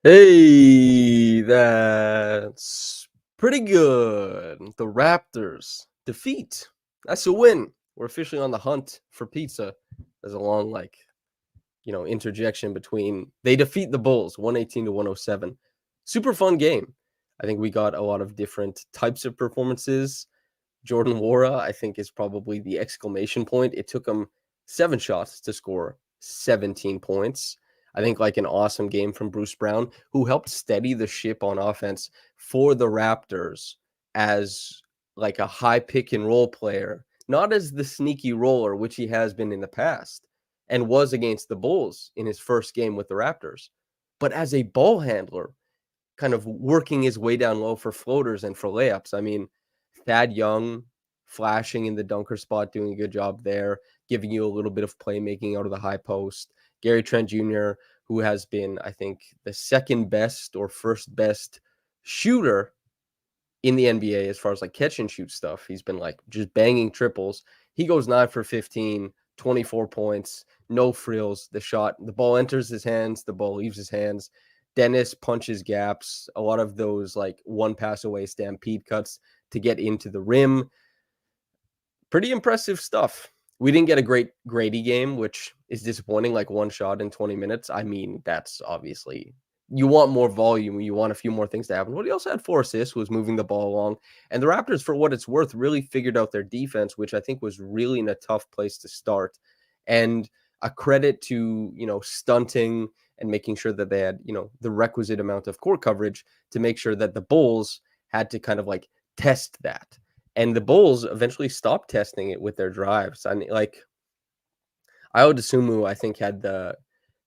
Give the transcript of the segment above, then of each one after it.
Hey, that's pretty good. The Raptors defeat. That's a win. We're officially on the hunt for pizza. There's a long, interjection between they defeat the Bulls 118 to 107. Super fun game. I think we got a lot of different types of performances. Jordan Wara, I think, is probably the exclamation point. It took him 7 shots to score 17 points. I think like an awesome game from Bruce Brown, who helped steady the ship on offense for the Raptors as like a high pick and roll player, not as the sneaky roller, which he has been in the past and was against the Bulls in his first game with the Raptors, but as a ball handler, kind of working his way down low for floaters and for layups. I mean, Thad Young flashing in the dunker spot, doing a good job there, giving you a little bit of playmaking out of the high post. Gary Trent Jr., who has been, I think, the second best or first best shooter in the NBA as far as like catch and shoot stuff. He's been like just banging triples. He goes 9 for 15, 24 points, no frills. The ball enters his hands, the ball leaves his hands. Dennis punches gaps, a lot of those like one pass away stampede cuts to get into the rim. Pretty impressive stuff. We didn't get a great Grady game, which is disappointing, like one shot in 20 minutes. I mean, that's obviously you want more volume. You want a few more things to happen. But he also had 4 assists, was moving the ball along. And the Raptors, for what it's worth, really figured out their defense, which I think was really in a tough place to start. And a credit to, stunting and making sure that they had, the requisite amount of court coverage to make sure that the Bulls had to kind of like test that. And the Bulls eventually stopped testing it with their drives. I mean, like Ayo Dosunmu, I think, had the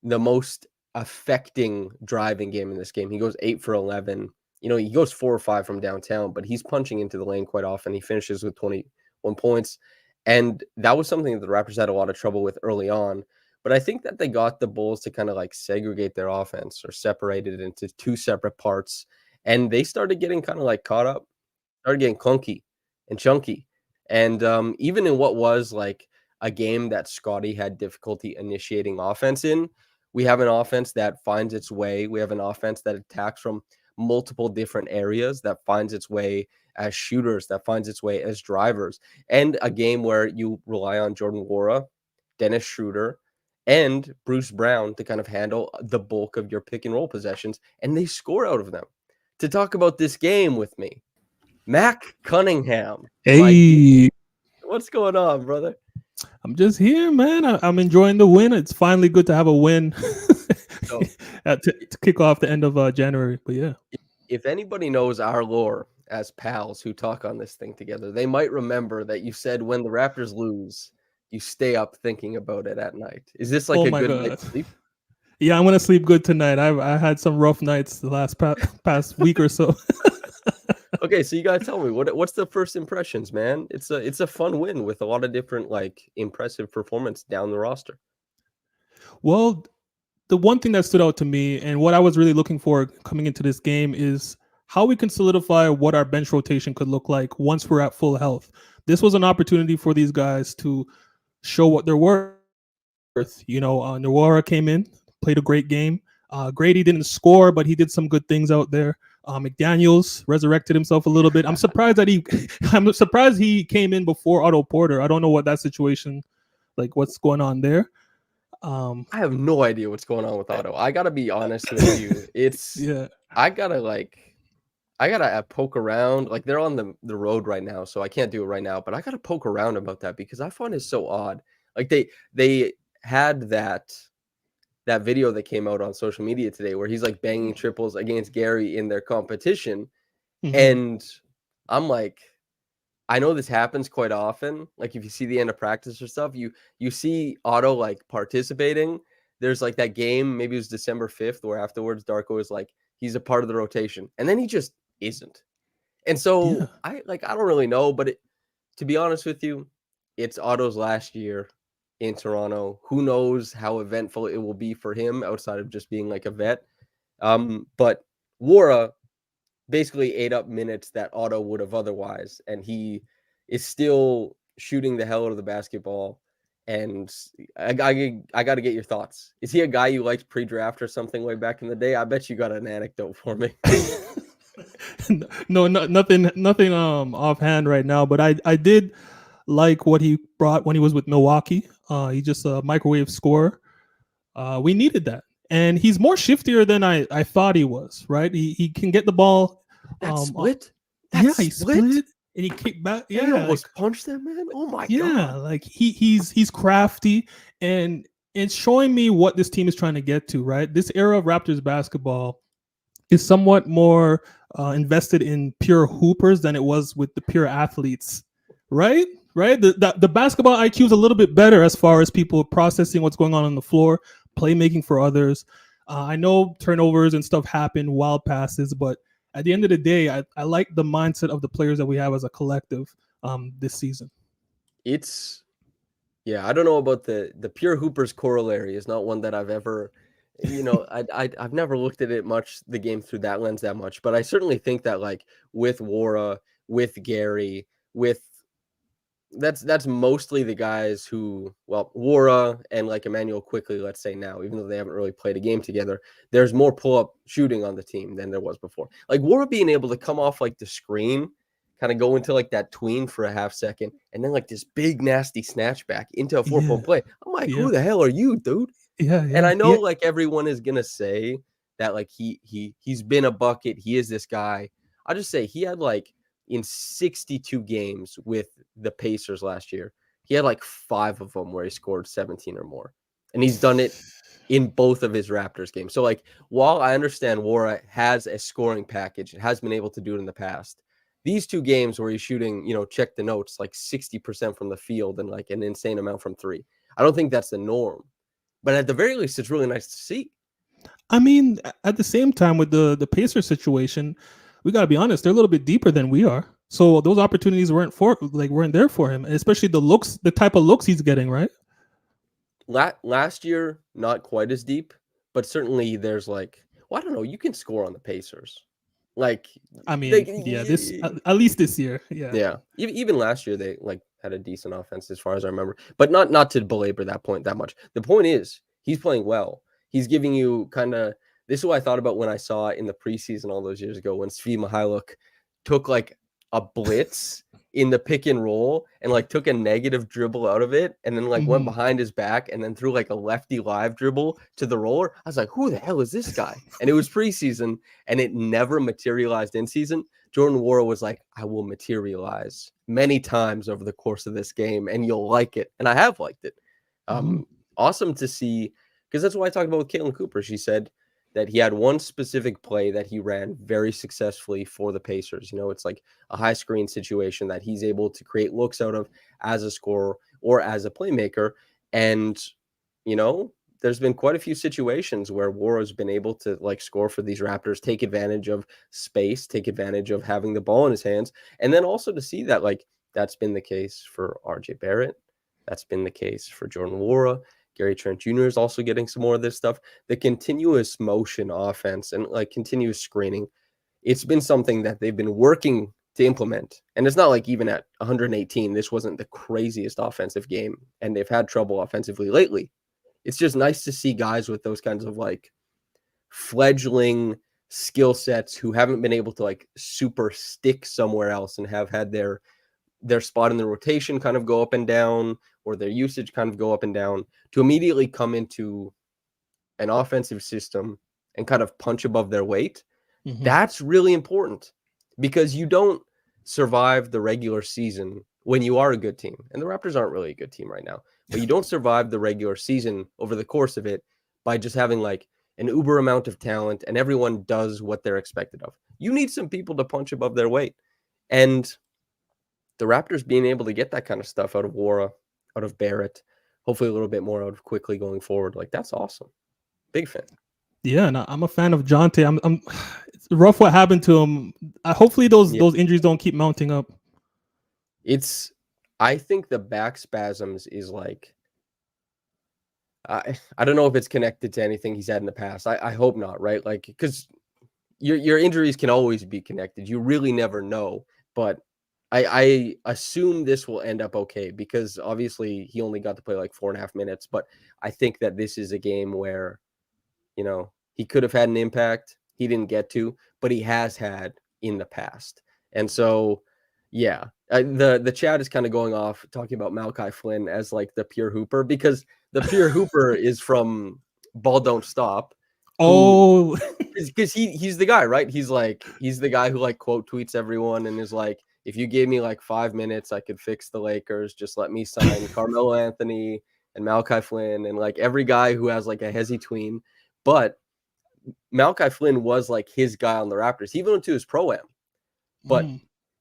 most affecting driving game in this game. He goes 8 for 11. He goes 4 or 5 from downtown, but he's punching into the lane quite often. He finishes with 21 points. And that was something that the Raptors had a lot of trouble with early on. But I think that they got the Bulls to kind of like segregate their offense or separate it into 2 separate parts. And they started getting kind of like caught up, started getting clunky and chunky. And even in what was like a game that Scottie had difficulty initiating offense in, we have an offense that finds its way. We have an offense that attacks from multiple different areas, that finds its way as shooters, that finds its way as drivers, and a game where you rely on Jordan Wara, Dennis Schroeder, and Bruce Brown to kind of handle the bulk of your pick and roll possessions, and they score out of them. To talk about this game with me, Mac Cunningham, my dude. Hey, What's going on, brother? I'm just here, man. I'm enjoying the win. It's finally good to have a win So, to kick off the end of January. But yeah. if anybody knows our lore as pals who talk on this thing together, they might remember that you said when the Raptors lose, you stay up thinking about it at night. Is this like Oh a my good god. night's sleep? Yeah, I'm gonna sleep good tonight. I had some rough nights the last past week or so. Okay, so you gotta tell me what's the first impressions, man? It's a fun win with a lot of different like impressive performance down the roster. Well, the one thing that stood out to me and what I was really looking for coming into this game is how we can solidify what our bench rotation could look like once we're at full health. This was an opportunity for these guys to show what they're worth. Nwora came in, played a great game. Grady didn't score, but he did some good things out there. McDaniels resurrected himself a little bit. I'm surprised that I'm surprised he came in before Otto Porter. I don't know what that situation, like what's going on there. Um, I have no idea what's going on with Otto. I gotta be honest with you. It's yeah, I gotta like I gotta poke around. Like they're on the road right now, so I can't do it right now. But I gotta poke around about that because I find it so odd. Like they had that video that came out on social media today where he's like banging triples against Gary in their competition, hmm and I'm like, I know this happens quite often. Like if you see the end of practice or stuff, you see Otto like participating. There's like that game, maybe it was December 5th, where afterwards Darko is like, he's a part of the rotation, and then he just isn't. And yeah. so I don't really know, but to be honest with you, it's Otto's last year in Toronto. Who knows how eventful it will be for him outside of just being like a vet. But Wara basically ate up minutes that Otto would have otherwise, and he is still shooting the hell out of the basketball And I got to get your thoughts. Is he a guy you liked pre-draft or something way back in the day? I bet you got an anecdote for me. Nothing offhand right now, but I did like what he brought when he was with Milwaukee. He just a microwave scorer. We needed that, and he's more shiftier than I thought he was. Right, he can get the ball. That split. Yeah, he split and he kicked back. Yeah, Yeah, he almost punched that man. Oh my god. like he's crafty, and it's showing me what this team is trying to get to. Right, this era of Raptors basketball is somewhat more invested in pure hoopers than it was with the pure athletes. Right, the basketball IQ is a little bit better as far as people processing what's going on the floor, playmaking for others. I know turnovers and stuff happen, wild passes, but at the end of the day, I like the mindset of the players that we have as a collective this season. It's I don't know about the pure hoopers corollary is not one that I've ever, I've never looked at it much, the game through that lens that much, but I certainly think that like with Wara, with Gary, with that's mostly the guys who, well, Wara and like Emmanuel Quickly, let's say now, even though they haven't really played a game together, there's more pull-up shooting on the team than there was before. Like Wara being able to come off like the screen, kind of go into like that tween for a half second, and then like this big nasty snatch back into a 4-point play. I'm like, who the hell are you, dude? And I know like everyone is gonna say that like he's been a bucket, he is this guy. I'll just say he had like in 62 games with the Pacers last year, he had like 5 of them where he scored 17 or more. And he's done it in both of his Raptors games. So like, while I understand Wara has a scoring package, it has been able to do it in the past. These 2 games where he's shooting, check the notes, like 60% from the field and like an insane amount from 3. I don't think that's the norm. But at the very least, it's really nice to see. I mean, at the same time with the Pacers situation, we got to be honest, they're a little bit deeper than we are. So those opportunities weren't there for him, especially the type of looks he's getting, right? Last year, not quite as deep, but certainly there's like, well, I don't know, you can score on the Pacers. Like, I mean, this at least this year, yeah. Even last year, they like had a decent offense as far as I remember, but not to belabor that point that much. The point is, he's playing well. He's giving you kind of, this is what I thought about when I saw in the preseason all those years ago when Svi Mykhailiuk took like a blitz in the pick and roll and like took a negative dribble out of it and then like went behind his back and then threw like a lefty live dribble to the roller. I was like, who the hell is this guy? And it was preseason and it never materialized in season. Jordan Wara was like, I will materialize many times over the course of this game and you'll like it. And I have liked it. Awesome to see, because that's what I talked about with Caitlin Cooper. She said that he had one specific play that he ran very successfully for the Pacers. It's like a high screen situation that he's able to create looks out of as a scorer or as a playmaker. And, there's been quite a few situations where Wara's been able to like score for these Raptors, take advantage of space, take advantage of having the ball in his hands. And then also to see that like that's been the case for RJ Barrett. That's been the case for Jordan Wara. Gary Trent Jr. is also getting some more of this stuff. The continuous motion offense and like continuous screening, it's been something that they've been working to implement. And it's not like even at 118, this wasn't the craziest offensive game. And they've had trouble offensively lately. It's just nice to see guys with those kinds of like fledgling skill sets who haven't been able to like super stick somewhere else and have had their spot in the rotation kind of go up and down or their usage kind of go up and down to immediately come into an offensive system and kind of punch above their weight. That's really important because you don't survive the regular season when you are a good team. And the Raptors aren't really a good team right now, but you don't survive the regular season over the course of it by just having like an uber amount of talent and everyone does what they're expected of. You need some people to punch above their weight. And the Raptors being able to get that kind of stuff out of Wara, out of Barrett, hopefully a little bit more out of Quickly going forward. Like, that's awesome. Big fan. Yeah, and I'm a fan of Jonte. I'm it's rough what happened to him. Hopefully those injuries don't keep mounting up. I think the back spasms is like, I don't know if it's connected to anything he's had in the past. I hope not, right? Like, because your injuries can always be connected. You really never know. But I assume this will end up okay because obviously he only got to play like 4.5 minutes, but I think that this is a game where, he could have had an impact. He didn't get to, but he has had in the past. And so, yeah, the chat is kind of going off talking about Malachi Flynn as like the pure hooper because the pure hooper is from Ball Don't Stop, who Oh, because he's the guy, right? He's the guy who like quote tweets everyone and is like, if you gave me like 5 minutes, I could fix the Lakers. Just let me sign Carmelo Anthony and Malachi Flynn and like every guy who has like a hezzy tween. But Malachi Flynn was like his guy on the Raptors. He went to his pro-am. But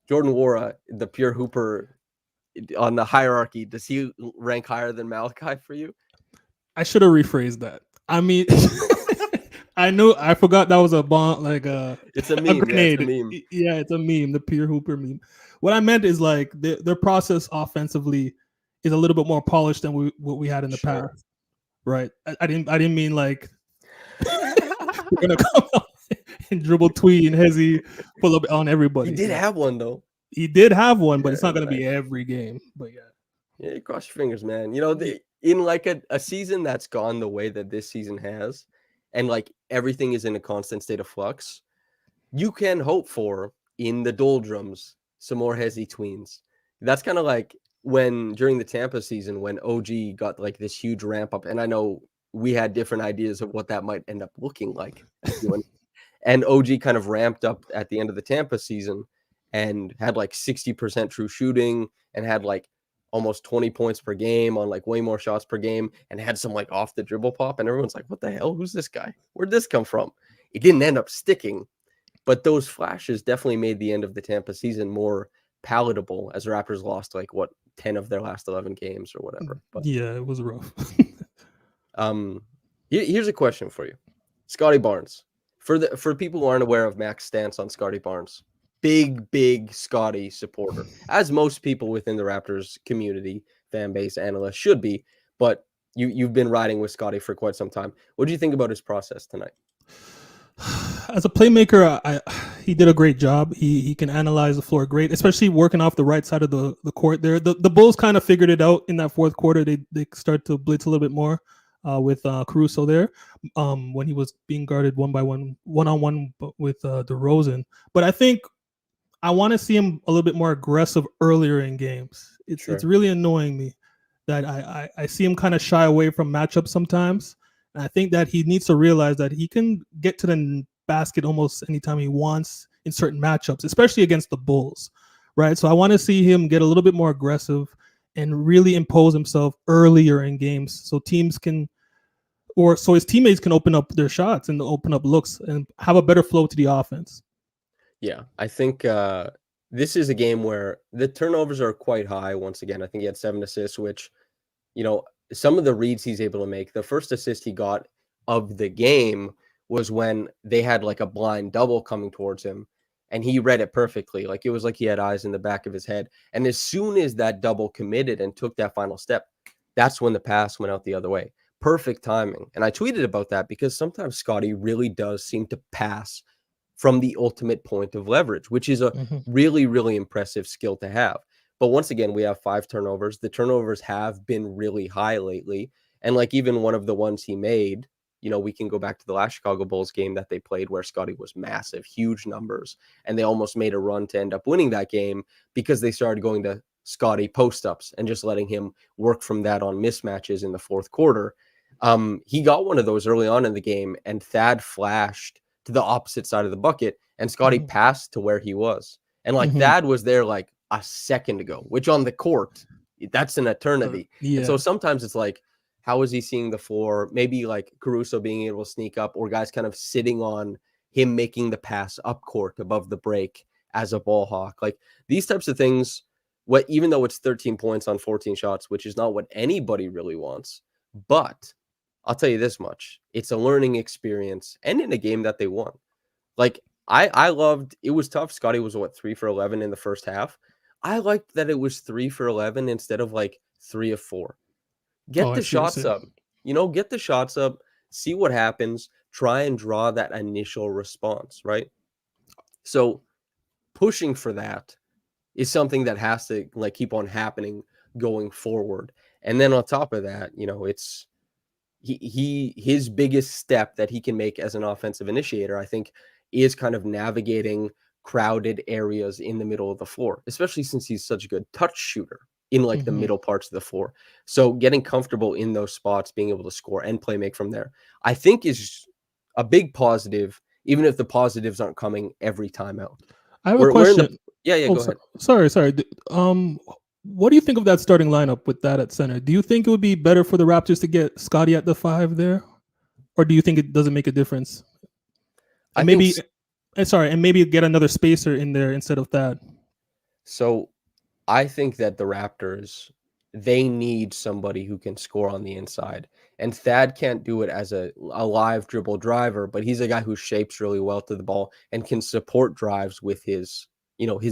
Jordan Nwora, the pure hooper on the hierarchy, does he rank higher than Malachi for you? I should have rephrased that. I mean, I forgot that was a bomb, like it's a meme. grenade. Yeah, it's a meme. Yeah, it's a meme, the pure hooper meme. What I meant is like their process offensively is a little bit more polished than what we had in the past. Right. I didn't mean like we're gonna come out and dribble Twee and Hezzy, pull up on everybody. He did have one though. He did have one, but it's not gonna be every game. But yeah, cross your fingers, man. In like a season that's gone the way that this season has, and like everything is in a constant state of flux, you can hope for in the doldrums some more hezzy tweens. That's kind of like when during the Tampa season when OG got like this huge ramp up, and I know we had different ideas of what that might end up looking like. And OG kind of ramped up at the end of the Tampa season and had like 60% true shooting and had like almost 20 points per game on like way more shots per game and had some like off the dribble pop. And everyone's like, what the hell? Who's this guy? Where'd this come from? It didn't end up sticking, but those flashes definitely made the end of the Tampa season more palatable as Raptors lost like 10 of their last 11 games or whatever. But yeah, it was rough. Here's a question for you. Scottie Barnes. For people who aren't aware of Mac's stance on Scottie Barnes, big Scottie supporter, as most people within the Raptors community, fan base, analysts should be. But you've been riding with Scottie for quite some time. What do you think about his process tonight? As a playmaker, he did a great job. He can analyze the floor great, especially working off the right side of the court there. The Bulls kind of figured it out in that fourth quarter. They start to blitz a little bit more with Caruso there when he was being guarded one-on-one with DeRozan. But I think I want to see him a little bit more aggressive earlier in games. It's really annoying me that I see him kind of shy away from matchups sometimes. And I think that he needs to realize that he can get to the basket almost anytime he wants in certain matchups, especially against the Bulls, right? So I want to see him get a little bit more aggressive and really impose himself earlier in games so teams can, or so his teammates can open up their shots and open up looks and have a better flow to the offense. Yeah, I think this is a game where the turnovers are quite high. Once again, I think he had 7 assists, which, some of the reads he's able to make. The first assist he got of the game was when they had like a blind double coming towards him and he read it perfectly. Like it was like he had eyes in the back of his head. And as soon as that double committed and took that final step, that's when the pass went out the other way. Perfect timing. And I tweeted about that because sometimes Scottie really does seem to pass from the ultimate point of leverage, which is a really, really impressive skill to have. But once again, we have 5 turnovers. The turnovers have been really high lately. And like even one of the ones he made, we can go back to the last Chicago Bulls game that they played where Scottie was massive, huge numbers. And they almost made a run to end up winning that game because they started going to Scottie post-ups and just letting him work from that on mismatches in the fourth quarter. He got one of those early on in the game and Thad flashed to the opposite side of the bucket and Scottie passed to where he was. And like Thad was there like a second ago, which on the court, that's an eternity. And so sometimes it's like, how is he seeing the floor? Maybe like Caruso being able to sneak up or guys kind of sitting on him making the pass up court above the break as a ball hawk. Like these types of things, even though it's 13 points on 14 shots, which is not what anybody really wants, but I'll tell you this much. It's a learning experience and in a game that they won. Like I loved, it was tough. Scottie was 3 for 11 in the first half. I liked that it was 3 for 11 instead of like 3 of 4. Get the shots up, get the shots up, see what happens, try and draw that initial response, right? So pushing for that is something that has to like keep on happening going forward. And then on top of that, it's his biggest step that he can make as an offensive initiator, I think, is kind of navigating crowded areas in the middle of the floor, especially since he's such a good touch shooter in like the Mhm. middle parts of the floor. So getting comfortable in those spots, being able to score and play make from there, I think is a big positive, even if the positives aren't coming every time out. I have a We're in the question. yeah, Oh, go ahead. sorry. What do you think of that starting lineup with that at center? Do you think it would be better for the Raptors to get Scottie at the 5 there, or do you think it doesn't make a difference? I And think maybe, and maybe get another spacer in there instead of that. so. I think that the Raptors, they need somebody who can score on the inside. And Thad can't do it as a live dribble driver, but he's a guy who shapes really well to the ball and can support drives with his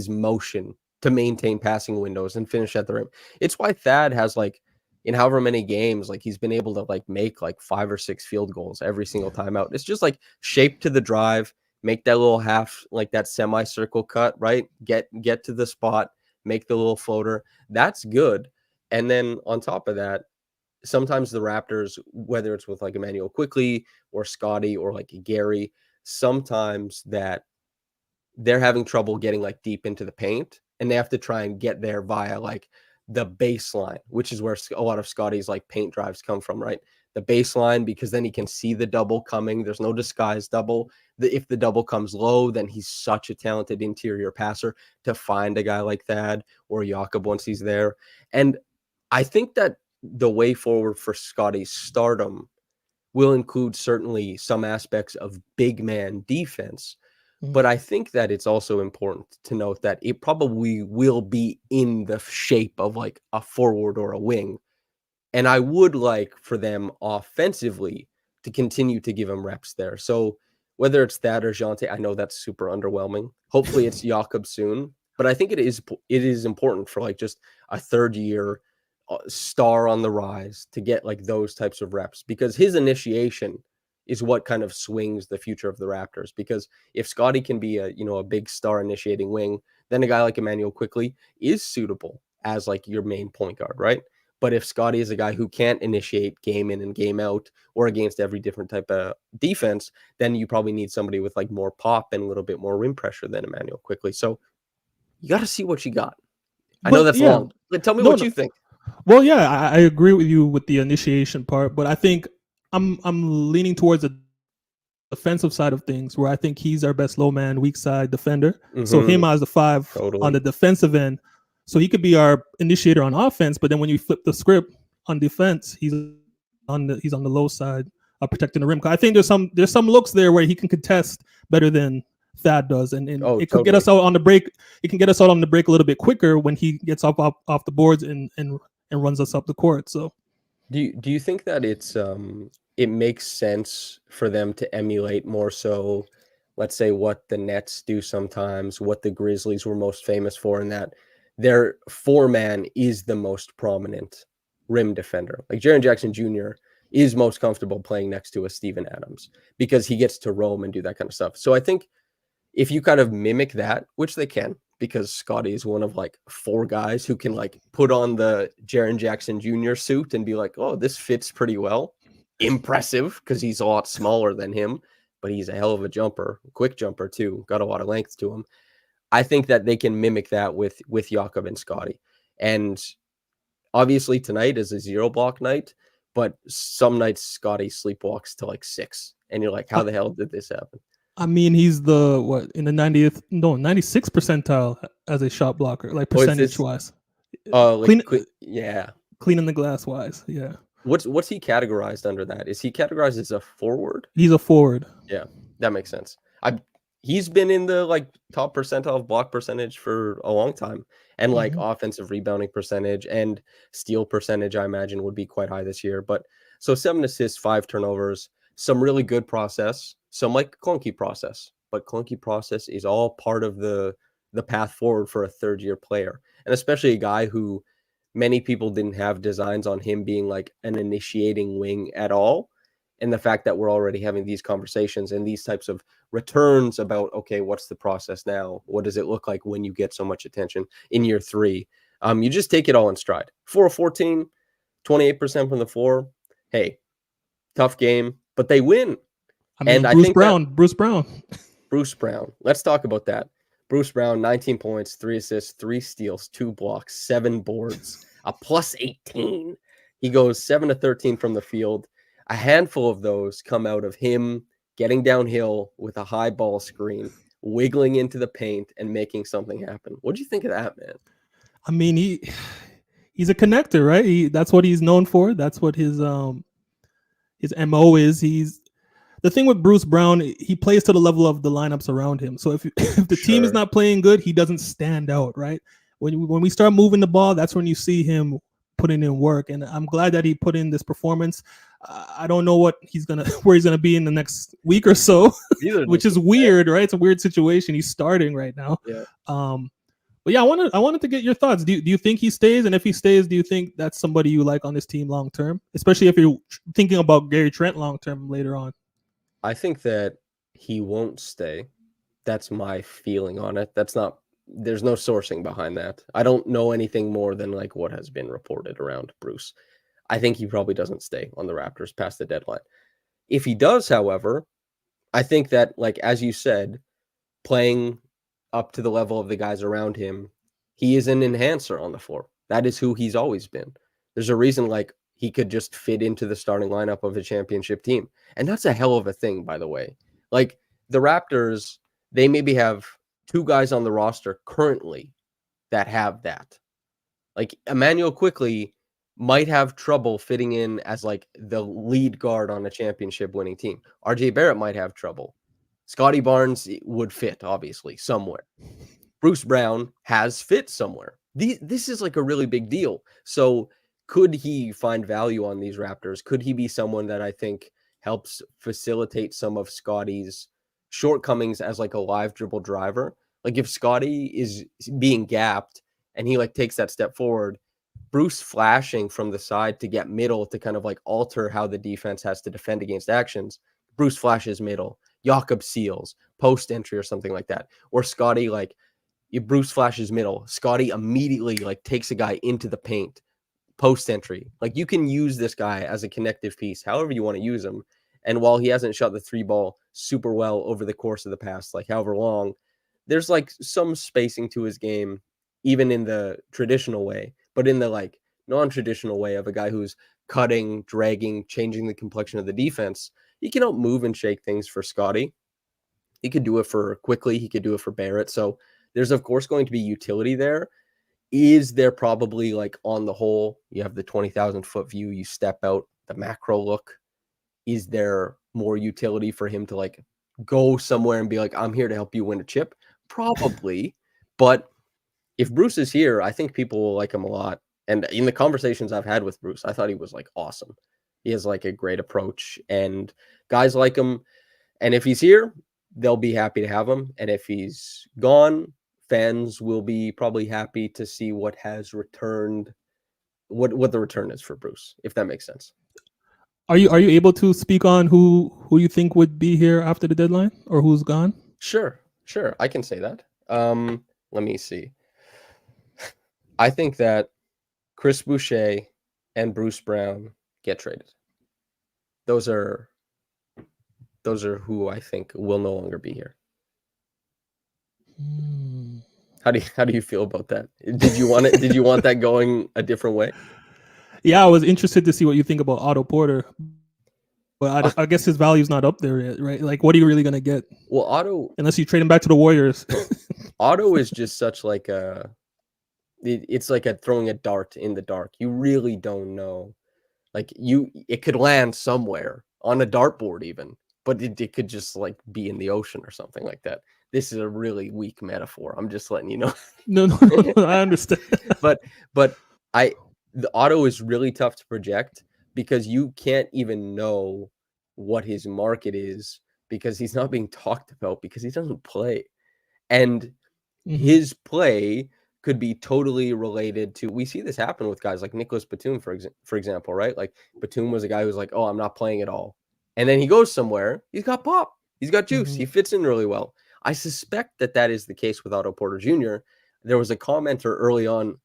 motion to maintain passing windows and finish at the rim. It's why Thad has like in however many games, like he's been able to like make like 5 or 6 field goals every single time out. It's just like shape to the drive, make that little half, like that semicircle cut, right? Get to the spot, make the little floater. That's good. And then on top of that, sometimes the Raptors, whether it's with like Emmanuel Quickly or Scottie or like Gary, sometimes that they're having trouble getting like deep into the paint and they have to try and get there via like the baseline, which is where a lot of Scottie's like paint drives come from, right? The baseline, because then he can see the double coming. There's no disguise double. If the double comes low, then he's such a talented interior passer to find a guy like Thad or Jakob once he's there. And I think that the way forward for Scottie's stardom will include certainly some aspects of big man defense. Mm. But I think that it's also important to note that it probably will be in the shape of like a forward or a wing. And I would like for them offensively to continue to give him reps there. So whether it's that or Jante, I know that's super underwhelming. Hopefully it's Jakob soon. But I think it is important for like just a third year star on the rise to get like those types of reps, because his initiation is what kind of swings the future of the Raptors. Because if Scottie can be a big star initiating wing, then a guy like Emmanuel Quickly is suitable as like your main point guard, right? But if Scottie is a guy who can't initiate game in and game out or against every different type of defense, then you probably need somebody with like more pop and a little bit more rim pressure than Emmanuel Quickly. So you got to see what you got. I know But that's yeah, long, but tell me no, what no. you think. Well, yeah, I agree with you with the initiation part, but I think I'm leaning towards the defensive side of things, where I think he's our best low man, weak side defender. So him as the 5 on Totally. the defensive end, so he could be our initiator on offense. But then when you flip the script on defense, he's on the low side, protecting the rim. I think there's some looks there where he can contest better than Thad does, and Oh, it could get totally. us out on the break. It can get us out on the break a little bit quicker when he gets off the boards and runs us up the court. So Do you think that it makes sense for them to emulate more so, let's say, what the Nets do sometimes, what the Grizzlies were most famous for, in that their four-man is the most prominent rim defender. Like Jaren Jackson Jr. is most comfortable playing next to a Steven Adams because he gets to roam and do that kind of stuff. So I think if you kind of mimic that, which they can, because Scottie is one of like 4 guys who can like put on the Jaren Jackson Jr. suit and be like, oh, this fits pretty well. Impressive, because he's a lot smaller than him, but he's a hell of a jumper, quick jumper too, got a lot of length to him. I think that they can mimic that with Jakob and Scottie. And obviously tonight is a 0 block night, but some nights Scottie sleepwalks to like 6. And you're like, how I, the hell did this happen? I mean, he's the what in the 90th, no, 96th percentile as a shot blocker, like Oh, it's percentage this wise, like clean yeah. cleaning the glass wise. Yeah, What's he categorized under that? Is he categorized as a forward? he's a forward. Yeah, that makes sense. He's been in the like top percentile of block percentage for a long time, and like Mm-hmm. offensive rebounding percentage and steal percentage, I imagine would be quite high this year. But so 7 assists, 5 turnovers, some really good process, some like clunky process, but clunky process is all part of the path forward for a third year player, and especially a guy who many people didn't have designs on him being like an initiating wing at all. And the fact that we're already having these conversations and these types of returns about, okay, what's the process now? What does it look like when you get so much attention in year 3? You just take it all in stride. 4 of 14, 28% from the floor. Hey, tough game, but they win. I mean, And I Bruce think that Brown. Bruce Brown, let's talk about that. Bruce Brown, 19 points, 3 assists, 3 steals, 2 blocks, 7 boards, a plus 18. He goes 7 to 13 from the field. A handful of those come out of him getting downhill with a high ball screen, wiggling into the paint, and making something happen. What do you think of that, man? I mean, he's a connector, right? That's what he's known for. That's what his MO is. The thing with Bruce Brown, he plays to the level of the lineups around him. So if the team is not playing good, he doesn't stand out, right? When we start moving the ball, that's when you see him putting in work. And I'm glad that he put in this performance. I don't know where he's gonna be in the next week or so, which is weird, right? It's a weird situation. He's starting right now. Yeah. But yeah, I wanted to get your thoughts. Do you think he stays? And if he stays, do you think that's somebody you like on this team long term? Especially if you're thinking about Gary Trent long term later on. I think that he won't stay. That's my feeling on it. There's no sourcing behind that. I don't know anything more than like what has been reported around Bruce. I think he probably doesn't stay on the Raptors past the deadline. If he does, however, I think that, like, as you said, playing up to the level of the guys around him, he is an enhancer on the floor. That is who he's always been. There's a reason, like, he could just fit into the starting lineup of a championship team. And that's a hell of a thing, by the way. Like, the Raptors, they maybe have 2 guys on the roster currently that have that. Like, Emmanuel Quickley might have trouble fitting in as, like, the lead guard on a championship winning team. RJ Barrett might have trouble. Scottie Barnes would fit, obviously, somewhere. Bruce Brown has fit somewhere. This is like a really big deal. So could he find value on these Raptors? Could he be someone that I think helps facilitate some of Scottie's shortcomings as like a live dribble driver? Like if Scottie is being gapped and he like takes that step forward, Bruce flashing from the side to get middle to kind of like alter how the defense has to defend against actions. Bruce flashes middle, Jakob seals, post entry or something like that. Or Scottie, like, if Bruce flashes middle, Scottie immediately like takes a guy into the paint, post entry. Like you can use this guy as a connective piece, however you want to use him. And while he hasn't shot the 3 ball super well over the course of the past, like however long, there's like some spacing to his game, even in the traditional way, but in the like non-traditional way of a guy who's cutting, dragging, changing the complexion of the defense. He can help move and shake things for Scottie. He could do it for Quickley. He could do it for Barrett. So there's, of course, going to be utility there. Is there probably, like, on the whole, you have the 20,000-foot view, you step out, the macro look. Is there more utility for him to, like, go somewhere and be like, I'm here to help you win a chip? Probably. But if Bruce is here, I think people will like him a lot. And in the conversations I've had with Bruce, I thought he was, like, awesome. He has, like, a great approach, and guys like him. And if he's here, they'll be happy to have him. And if he's gone, fans will be probably happy to see what has returned, what the return is for Bruce, if that makes sense. Are you able to speak on who you think would be here after the deadline or who's gone? Sure, I can say that. Let me see. I think that Chris Boucher and Bruce Brown get traded. Those are who I think will no longer be here. How do you feel about that? Did you want it? Did you want that going a different way? Yeah, I was interested to see what you think about Otto Porter, but I guess his value's not up there yet, right? Like, what are you really gonna get? Well, Otto, unless you trade him back to the Warriors. Otto is just such like it's like throwing a dart in the dark. You really don't know. Like it could land somewhere on a dartboard even, but it could just like be in the ocean or something like that. This is a really weak metaphor. I'm just letting you know. No, I understand. but the Otto is really tough to project because you can't even know what his market is because he's not being talked about because he doesn't play. And his play could be totally related to, we see this happen with guys like Nicholas Batum, for example, right? Like Batum was a guy who's like, oh, I'm not playing at all. And then he goes somewhere, he's got pop, he's got juice, Mhm. he fits in really well. I suspect that is the case with Otto Porter Jr. There was a commenter early on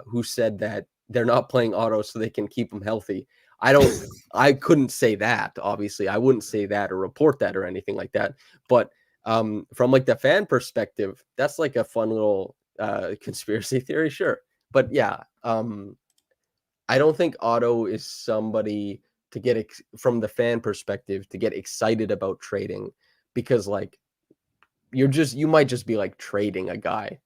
who said that they're not playing Otto so they can keep him healthy. I couldn't say that, obviously. I wouldn't say that or report that or anything like that. But from like the fan perspective, that's like a fun little conspiracy theory, sure. But yeah, I don't think Otto is somebody to get from the fan perspective to get excited about trading, because like you might just be like trading a guy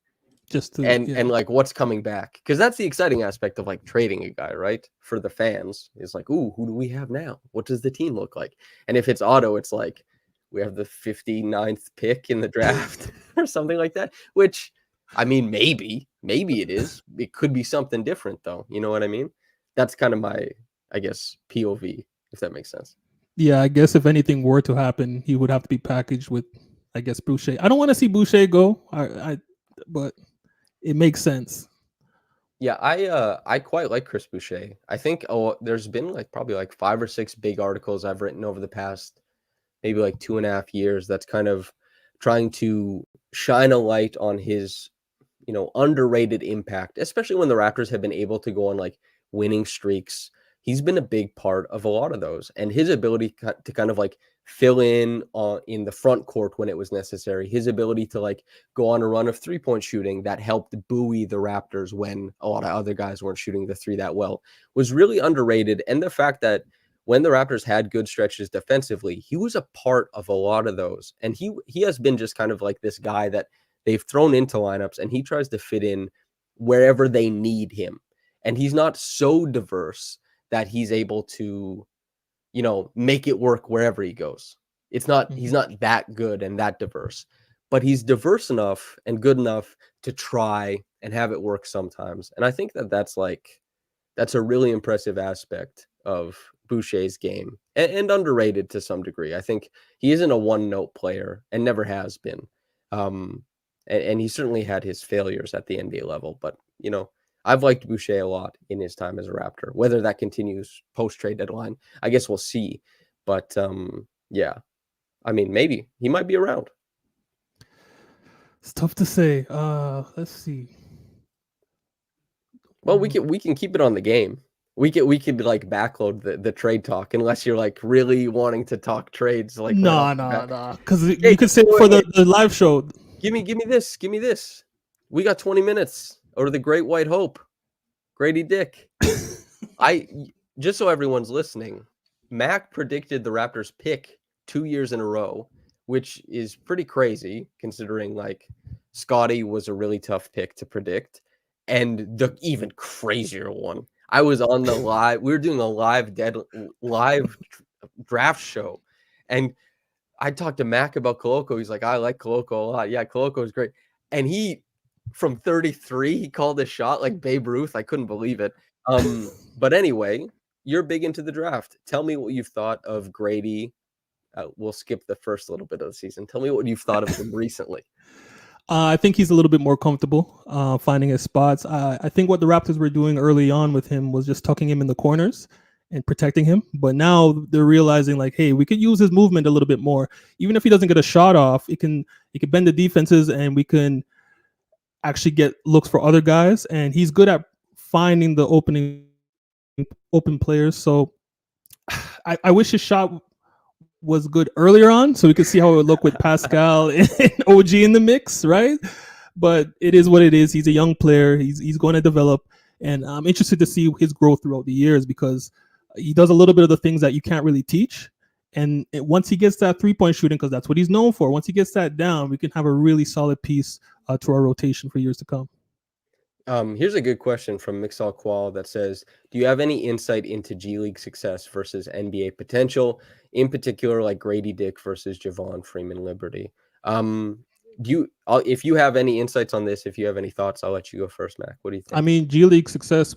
Just to and like what's coming back, because that's the exciting aspect of like trading a guy, right? For the fans, is like, ooh, who do we have now? What does the team look like? And if it's Otto, it's like we have the 59th pick in the draft or something like that, which I mean, maybe it is. It could be something different though. You know what I mean? That's kind of my, I guess, POV, if that makes sense. I guess if anything were to happen, he would have to be packaged with, I guess, Boucher. I don't want to see Boucher go. But it makes sense. Yeah, I quite like Chris Boucher. I think there's been like probably like 5 or 6 big articles I've written over the past maybe like 2.5 years that's kind of trying to shine a light on his, underrated impact, especially when the Raptors have been able to go on like winning streaks. He's been a big part of a lot of those, and his ability to kind of like fill in the front court when it was necessary, his ability to like go on a run of 3-point shooting that helped buoy the Raptors when a lot of other guys weren't shooting the three that well, was really underrated. And the fact that when the Raptors had good stretches defensively, he was a part of a lot of those. And he has been just kind of like this guy that they've thrown into lineups, and he tries to fit in wherever they need him. And he's not so diverse that he's able to, make it work wherever he goes. He's not that good and that diverse, but he's diverse enough and good enough to try and have it work sometimes. And I think that's a really impressive aspect of Boucher's game, and underrated to some degree. I think he isn't a one-note player and never has been. And he certainly had his failures at the NBA level, but I've liked Boucher a lot in his time as a Raptor. Whether that continues post-trade deadline, I guess we'll see. But yeah, I mean, maybe he might be around. It's tough to say. Let's see. Well, we can keep it on the game. We could like backload the trade talk, unless you're like really wanting to talk trades. Like No. Because you could say for the live show. Give me this. Give me this. We got 20 minutes. Or the Great White Hope, Grady Dick. Just so everyone's listening, Mac predicted the Raptors pick 2 years in a row, which is pretty crazy considering like Scottie was a really tough pick to predict. And the even crazier one, I was on the live. We were doing a live draft show, and I talked to Mac about Koloko. He's like, I like Koloko a lot. Yeah, Koloko is great. And he, from 33, he called a shot like Babe Ruth. I couldn't believe it. But anyway, you're big into the draft. Tell me what you've thought of Grady. We'll skip the first little bit of the season. Tell me what you've thought of him recently. I think he's a little bit more comfortable finding his spots. I think what the Raptors were doing early on with him was just tucking him in the corners and protecting him. But now they're realizing like, hey, we could use his movement a little bit more. Even if he doesn't get a shot off, it can bend the defenses, and we can actually get looks for other guys. And he's good at finding the open players. So I wish his shot was good earlier on, so we could see how it would look with Pascal and OG in the mix, right? But it is what it is. He's a young player. He's going to develop, and I'm interested to see his growth throughout the years, because he does a little bit of the things that you can't really teach. And once he gets that 3-point shooting, because that's what he's known for, once he gets that down, we can have a really solid piece to our rotation for years to come. Here's a good question from Mixall Qual that says, do you have any insight into G League success versus NBA potential, in particular like Grady Dick versus Javon Freeman Liberty? If you have any insights on this, if you have any thoughts, I'll let you go first, Mac. What do you think? I mean, G League success,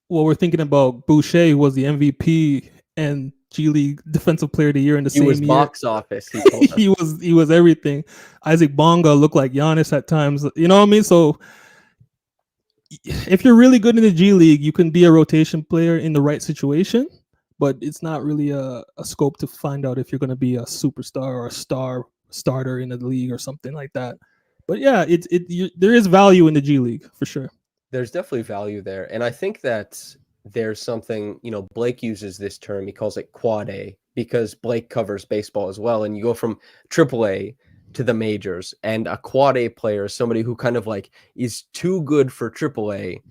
we're thinking about Boucher, who was the MVP and G League Defensive Player of the Year in the same year. He was box office. He told us. he was everything. Isaac Bonga looked like Giannis at times. You know what I mean? So if you're really good in the G League, you can be a rotation player in the right situation. but it's not really a scope to find out if you're going to be a superstar or a starter in the league or something like that. But yeah, there is value in the G League for sure. There's definitely value there. And I think that there's something, Blake uses this term, he calls it quad A, because Blake covers baseball as well. And you go from AAA to the majors, and a quad A player is somebody who kind of like is too good for AAA,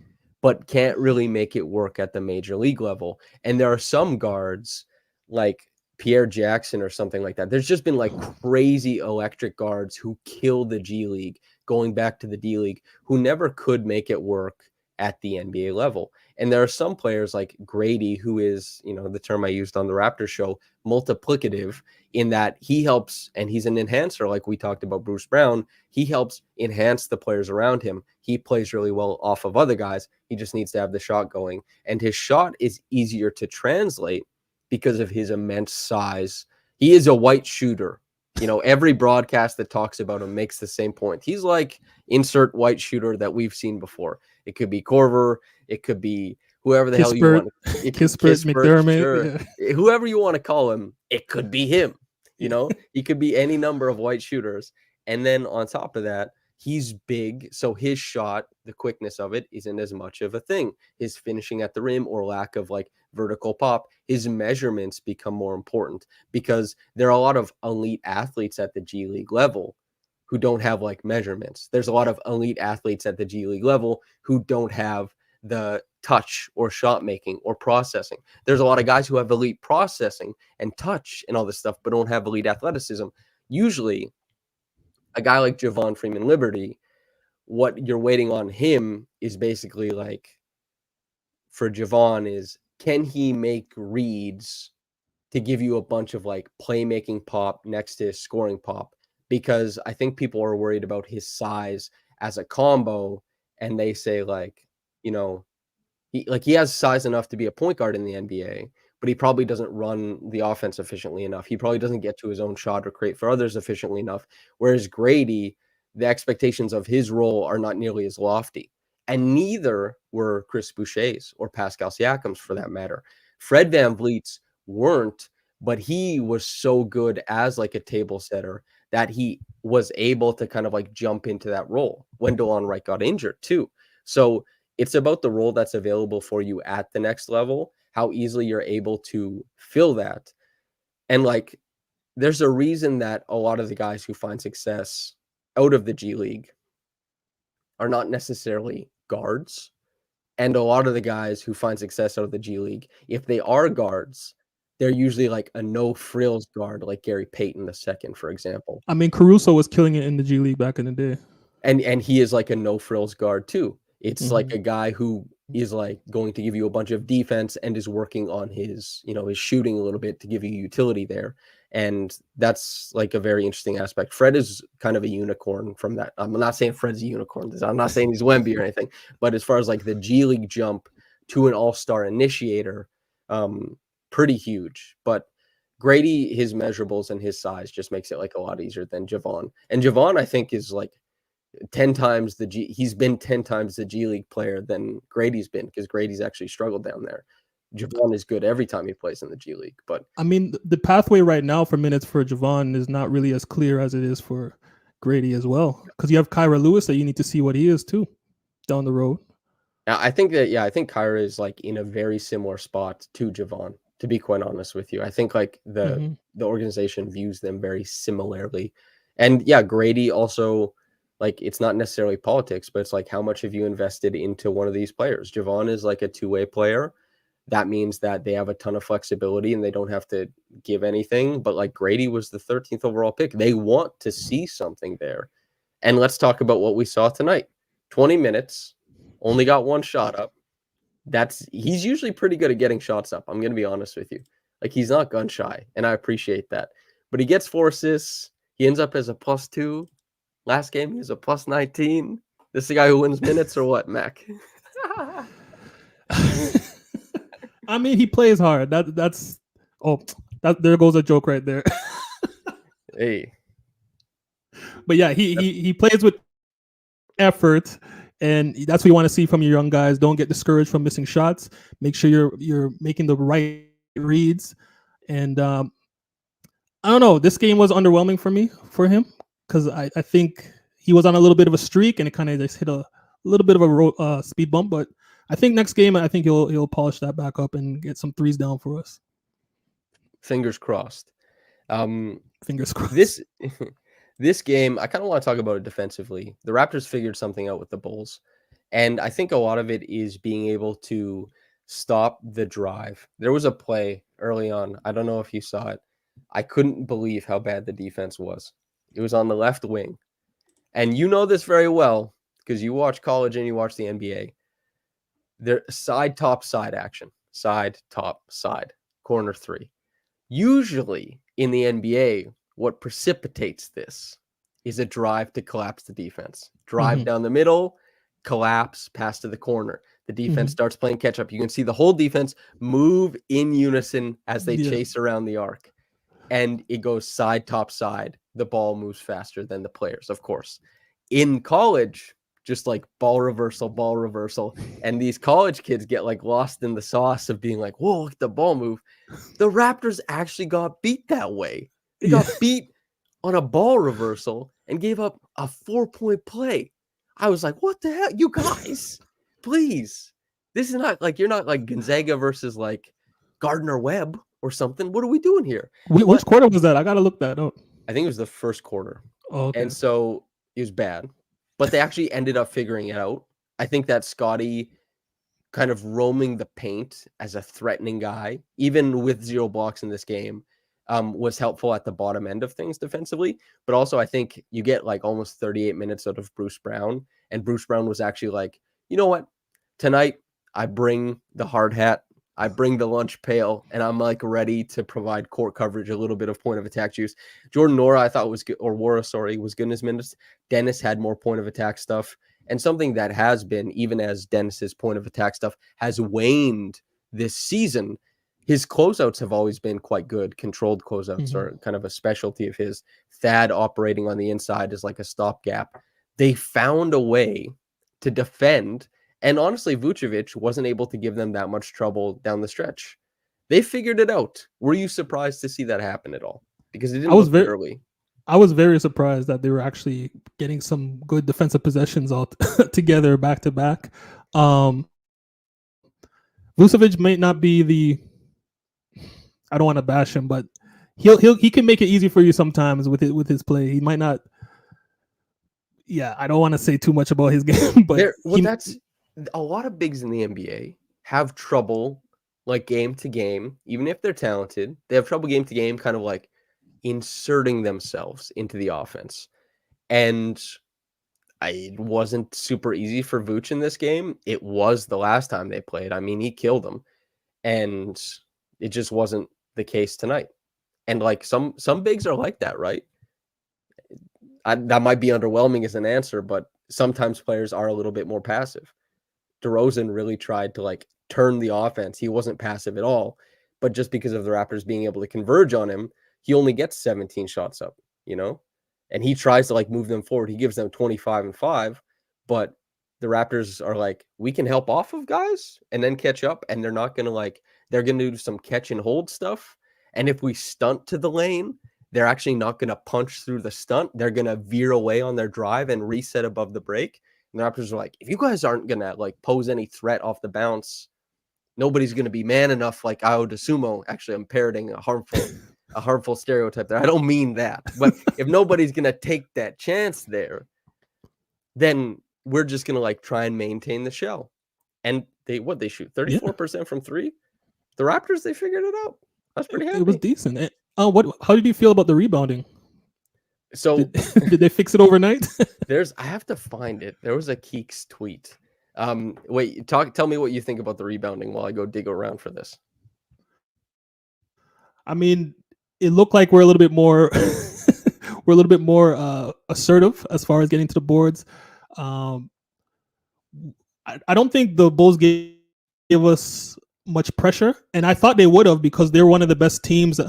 but can't really make it work at the major league level. And there are some guards like Pierre Jackson or something like that. There's just been like crazy electric guards who kill the G League going back to the D League, who never could make it work at the NBA level. And there are some players like Grady, who is, the term I used on the Raptors show, multiplicative, in that he helps, and he's an enhancer, like we talked about Bruce Brown. He helps enhance the players around him. He plays really well off of other guys. He just needs to have the shot going. And his shot is easier to translate because of his immense size. He is a white shooter. Every broadcast that talks about him makes the same point. He's like insert white shooter that we've seen before. It could be Corver. It could be whoever the hell you want. Kispert, McDermott. Sure. Yeah. Whoever you want to call him, it could be him. He could be any number of white shooters. And then on top of that, he's big. So his shot, the quickness of it, isn't as much of a thing. His finishing at the rim or lack of like vertical pop, his measurements become more important, because there are a lot of elite athletes at the G League level who don't have like measurements. There's a lot of elite athletes at the G League level who don't have the touch or shot making or processing. There's a lot of guys who have elite processing and touch and all this stuff, but don't have elite athleticism. Usually a guy like Javon Freeman Liberty, what you're waiting on him is basically like, for Javon, is can he make reads to give you a bunch of like playmaking pop next to his scoring pop? Because I think people are worried about his size as a combo, and they say like, he has size enough to be a point guard in the NBA, but he probably doesn't run the offense efficiently enough. He probably doesn't get to his own shot or create for others efficiently enough. Whereas Grady, the expectations of his role are not nearly as lofty. And neither were Chris Boucher's or Pascal Siakam's, for that matter. Fred VanVleet's weren't, but he was so good as like a table setter that he was able to kind of like jump into that role when DeLon Wright got injured too. So it's about the role that's available for you at the next level, how easily you're able to fill that. And like, there's a reason that a lot of the guys who find success out of the G League are not necessarily guards. And a lot of the guys who find success out of the G League, if they are guards, they're usually like a no frills guard, like Gary Payton II, for example. I mean, Caruso was killing it in the G League back in the day. And he is like a no frills guard too. It's like a guy who is like going to give you a bunch of defense and is working on his, his shooting a little bit to give you utility there. And that's like a very interesting aspect. Fred is kind of a unicorn from that. I'm not saying Fred's a unicorn. I'm not saying he's Wemby or anything, but as far as like the G League jump to an all-star initiator, pretty huge. But Grady, his measurables and his size just makes it like a lot easier than Javon. And Javon, I think, is like 10 times he's been 10 times the G League player than Grady's been, because Grady's actually struggled down there. Javon is good every time he plays in the G League. But I mean, the pathway right now for minutes for Javon is not really as clear as it is for Grady as well, because you have Kyra Lewis that you need to see what he is too down the road. I think Kyra is like in a very similar spot to Javon, to be quite honest with you. I think like the organization views them very similarly. And yeah, Grady also, like, it's not necessarily politics, but it's like, how much have you invested into one of these players? Javon is like a two-way player. That means that they have a ton of flexibility and they don't have to give anything. But like, Grady was the 13th overall pick. They want to see something there. And let's talk about what we saw tonight. 20 minutes, only got one shot up. He's usually pretty good at getting shots up. I'm going to be honest with you. Like, he's not gun shy, and I appreciate that. But he gets 4 assists. He ends up as a +2. Last game, he was a +19. This is the guy who wins minutes or what, Mac? I mean, he plays hard. There goes a joke right there. Hey. But yeah, he plays with effort, and that's what you want to see from your young guys. Don't get discouraged from missing shots. Make sure you're making the right reads. And I don't know. This game was underwhelming for him, because I think he was on a little bit of a streak, and it kind of just hit a little bit of a speed bump. But I think next game, I think he'll polish that back up and get some threes down for us. Fingers crossed. Fingers crossed. This game, I kind of want to talk about it defensively. The Raptors figured something out with the Bulls, and I think a lot of it is being able to stop the drive. There was a play early on. I don't know if you saw it. I couldn't believe how bad the defense was. It was on the left wing. And you know this very well because you watch college and you watch the NBA. They're side, top, side action. Side, top, side. Corner three. Usually in the NBA, what precipitates this is a drive to collapse the defense. Drive down the middle, collapse, pass to the corner. The defense starts playing catch up. You can see the whole defense move in unison as they chase around the arc. And it goes side, top, side. The ball moves faster than the players, of course. In college, just like ball reversal. And these college kids get like lost in the sauce of being like, whoa, look at the ball move. The Raptors actually got beat that way. They got beat on a ball reversal and gave up a 4-point play. I was like, what the hell? You guys, please. This is not like, you're not like Gonzaga versus like Gardner Webb or something. What are we doing here? Which quarter was that? I got to look that up. I think it was the first quarter. Oh, okay. And so it was bad. But they actually ended up figuring it out. I think that Scottie kind of roaming the paint as a threatening guy, even with 0 blocks in this game, was helpful at the bottom end of things defensively. But also I think you get like almost 38 minutes out of Bruce Brown. And Bruce Brown was actually like, you know what? Tonight I bring the hard hat. I bring the lunch pail, and I'm like ready to provide court coverage, a little bit of point of attack juice. Jordan Nwora, I thought was good, or Nwora, sorry, was good in his minutes. Dennis had more point of attack stuff, and something that has been, even as Dennis's point of attack stuff has waned this season, his closeouts have always been quite good. Controlled closeouts are kind of a specialty of his. Thad operating on the inside is like a stopgap. They found a way to defend. And honestly, Vucevic wasn't able to give them that much trouble down the stretch. They figured it out. Were you surprised to see that happen at all? Because it didn't look early. I was very surprised that they were actually getting some good defensive possessions all together back to back. Vucevic may not be the, I don't want to bash him, but he can make it easy for you sometimes with his play. He might not. Yeah, I don't want to say too much about his game, but that's a lot of bigs in the NBA have trouble like game to game, even if they're talented. They have trouble game to game, kind of like inserting themselves into the offense. And it wasn't super easy for Vooch in this game. It was the last time they played. I mean, he killed them, and it just wasn't the case tonight. And like some bigs are like that, right? That might be underwhelming as an answer, but sometimes players are a little bit more passive. DeRozan really tried to like turn the offense. He wasn't passive at all, but just because of the Raptors being able to converge on him, he only gets 17 shots up, and he tries to like move them forward. He gives them 25 and 5, but the Raptors are like, we can help off of guys and then catch up. And they're not going to they're going to do some catch and hold stuff. And if we stunt to the lane, they're actually not going to punch through the stunt. They're going to veer away on their drive and reset above the break. And the Raptors are like, if you guys aren't going to like pose any threat off the bounce, nobody's going to be man enough like Ayo Dosunmu. Actually, I'm parroting a harmful stereotype there. I don't mean that. But if nobody's going to take that chance there, then we're just going to like try and maintain the shell. And they shoot 34% from 3. The Raptors, they figured it out. I was pretty happy. It was decent. How did you feel about the rebounding? So did they fix it overnight? I have to find it. There was a Keeks tweet. Tell me what you think about the rebounding while I go dig around for this. I mean, it looked like we're a little bit more assertive as far as getting to the boards. I don't think the Bulls gave us much pressure, and I thought they would have, because they're one of the best teams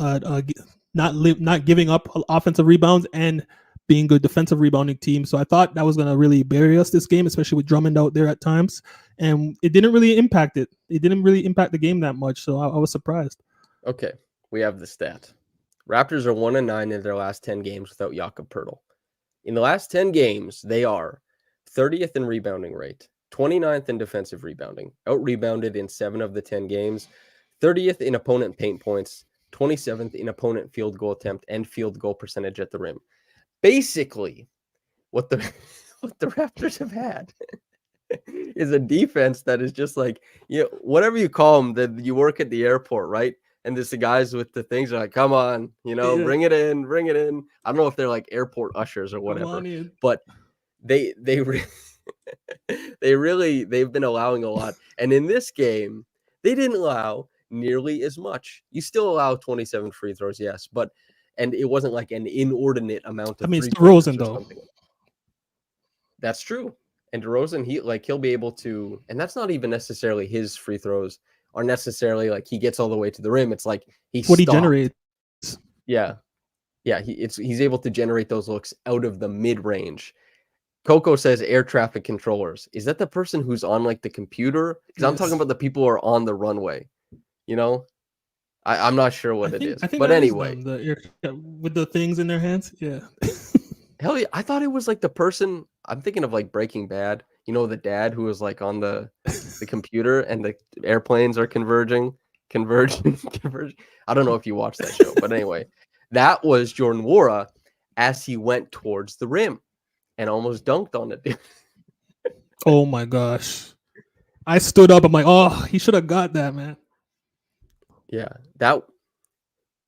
not giving up offensive rebounds and being good defensive rebounding team. So I thought that was going to really bury us this game, especially with Drummond out there at times. And it didn't really impact it. It didn't really impact the game that much. So I was surprised. Okay, we have the stat. Raptors are 1-9 in their last 10 games without Jakob Poeltl. In the last 10 games, they are 30th in rebounding rate, 29th in defensive rebounding, out-rebounded in 7 of the 10 games, 30th in opponent paint points, 27th in opponent field goal attempt, and field goal percentage at the rim. Basically, what the what the Raptors have had is a defense that is just like, whatever you call them, that you work at the airport, right? And there's the guys with the things are like, come on, Yeah. bring it in, bring it in. I don't know if they're like airport ushers or Come whatever, on in. but they they've been allowing a lot. And in this game, they didn't allow nearly as much. You still allow 27 free throws, yes, and it wasn't like an inordinate amount I of mean, it's three-pointers DeRozan or though. something. That's true. And DeRozan, he'll be able to, and that's not even necessarily his free throws are necessarily like he gets all the way to the rim. It's like What he generates. Yeah. Yeah, he's able to generate those looks out of the mid-range. Coco says air traffic controllers. Is that the person who's on like the computer? Because I'm talking about the people who are on the runway. I'm not sure what it is. I think But that anyway, is them, with the things in their hands. Yeah. hell yeah, I thought it was like the person. I'm thinking of like Breaking Bad. The dad who was like on the computer and the airplanes are converging. I don't know if you watched that show, but anyway, that was Jordan Nwora as he went towards the rim and almost dunked on it. Oh my gosh. I stood up. I'm like, oh, he should have got that, man. Yeah,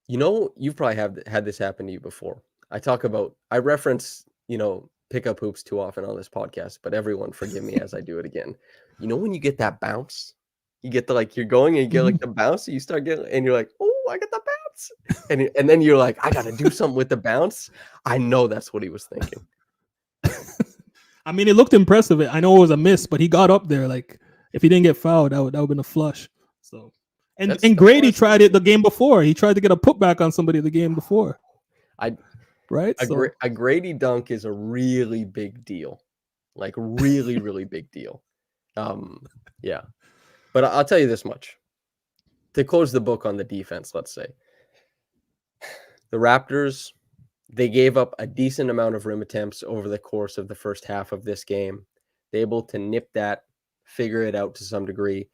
you've probably had this happen to you before. I reference, pickup hoops too often on this podcast, but everyone forgive me as I do it again. When you get that bounce, you get you're going and you get like the bounce, and you start getting, and you're like, oh, I got the bounce. And then you're like, I got to do something with the bounce. I know that's what he was thinking. I mean, it looked impressive. I know it was a miss, but he got up there. Like, if he didn't get fouled, that would have been a flush. So, and Grady tried it the game before. He tried to get a putback on somebody the game before. Right? A Grady dunk is a really big deal. Like, really, really big deal. Yeah. But I'll tell you this much. To close the book on the defense, let's say. The Raptors, they gave up a decent amount of rim attempts over the course of the first half of this game. They're able to nip that, figure it out to some degree.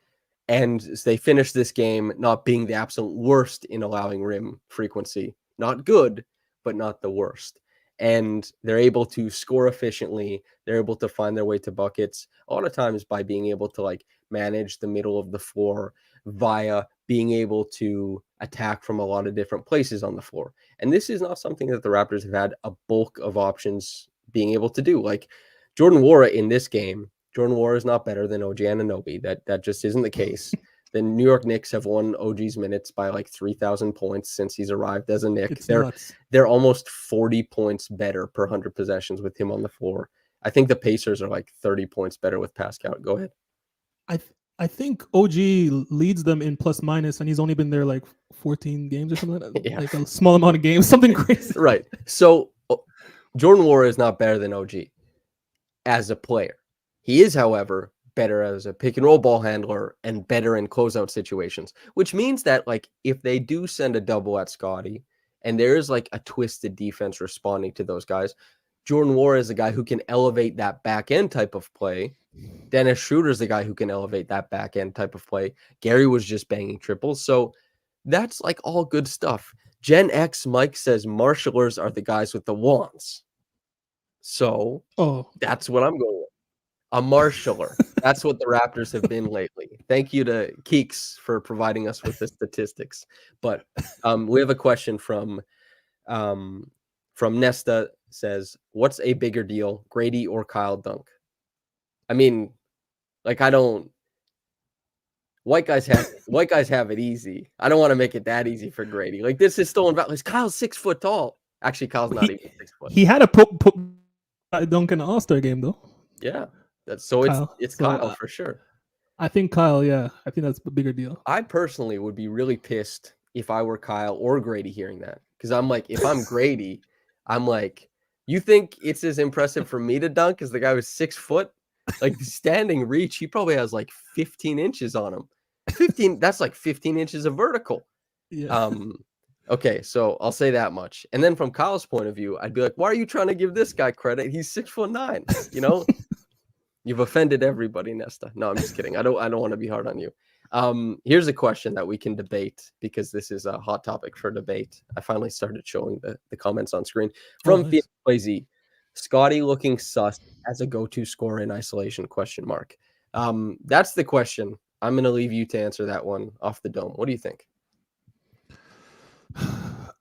And they finished this game not being the absolute worst in allowing rim frequency. Not good, but not the worst. And they're able to score efficiently. They're able to find their way to buckets a lot of times by being able to manage the middle of the floor via being able to attack from a lot of different places on the floor. And this is not something that the Raptors have had a bulk of options being able to do. Like Jordan Nwora in this game, Jordan Nwora is not better than OG Anunoby. That just isn't the case. The New York Knicks have won OG's minutes by 3,000 points since he's arrived as a Knick. They're almost 40 points better per 100 possessions with him on the floor. I think the Pacers are 30 points better with Pascal. Go ahead. I think OG leads them in plus minus, and he's only been there 14 games or something. Yeah. Like a small amount of games, something crazy. Right. So Jordan Nwora is not better than OG as a player. He is, however, better as a pick and roll ball handler and better in closeout situations, which means that if they do send a double at Scottie and there is a twisted defense responding to those guys, Jordan Nwora is a guy who can elevate that back end type of play. Dennis Schroeder is the guy who can elevate that back end type of play. Gary was just banging triples. So that's all good stuff. Gen X Mike says marshallers are the guys with the wands. So that's what I'm going with. A marshaller. That's what the Raptors have been lately. Thank you to Keeks for providing us with the statistics. But we have a question from Nesta says, what's a bigger deal, Grady or Kyle dunk? I mean, white guys have it easy. I don't want to make it that easy for Grady. This is stolen value. Kyle's 6 foot tall. Actually, Kyle's not even 6 foot. He had a put dunk in the All-Star game though. Yeah. It's Kyle for sure. I think Kyle, yeah. I think that's a bigger deal. I personally would be really pissed if I were Kyle or Grady hearing that. Because I'm if I'm Grady, I'm you think it's as impressive for me to dunk as the guy was 6 foot? Standing reach, he probably has 15 inches on him. 15, that's 15 inches of vertical. Yeah. Okay, so I'll say that much. And then from Kyle's point of view, I'd be like, why are you trying to give this guy credit? He's 6'9". You know, you've offended everybody, Nesta. No, I'm just kidding. I don't want to be hard on you. Here's a question that we can debate because this is a hot topic for debate. I finally started showing the comments on screen Oh, from nice. Z. Scottie looking sus as a go-to scorer in isolation? Question mark. That's the question. I'm going to leave you to answer that one off the dome. What do you think?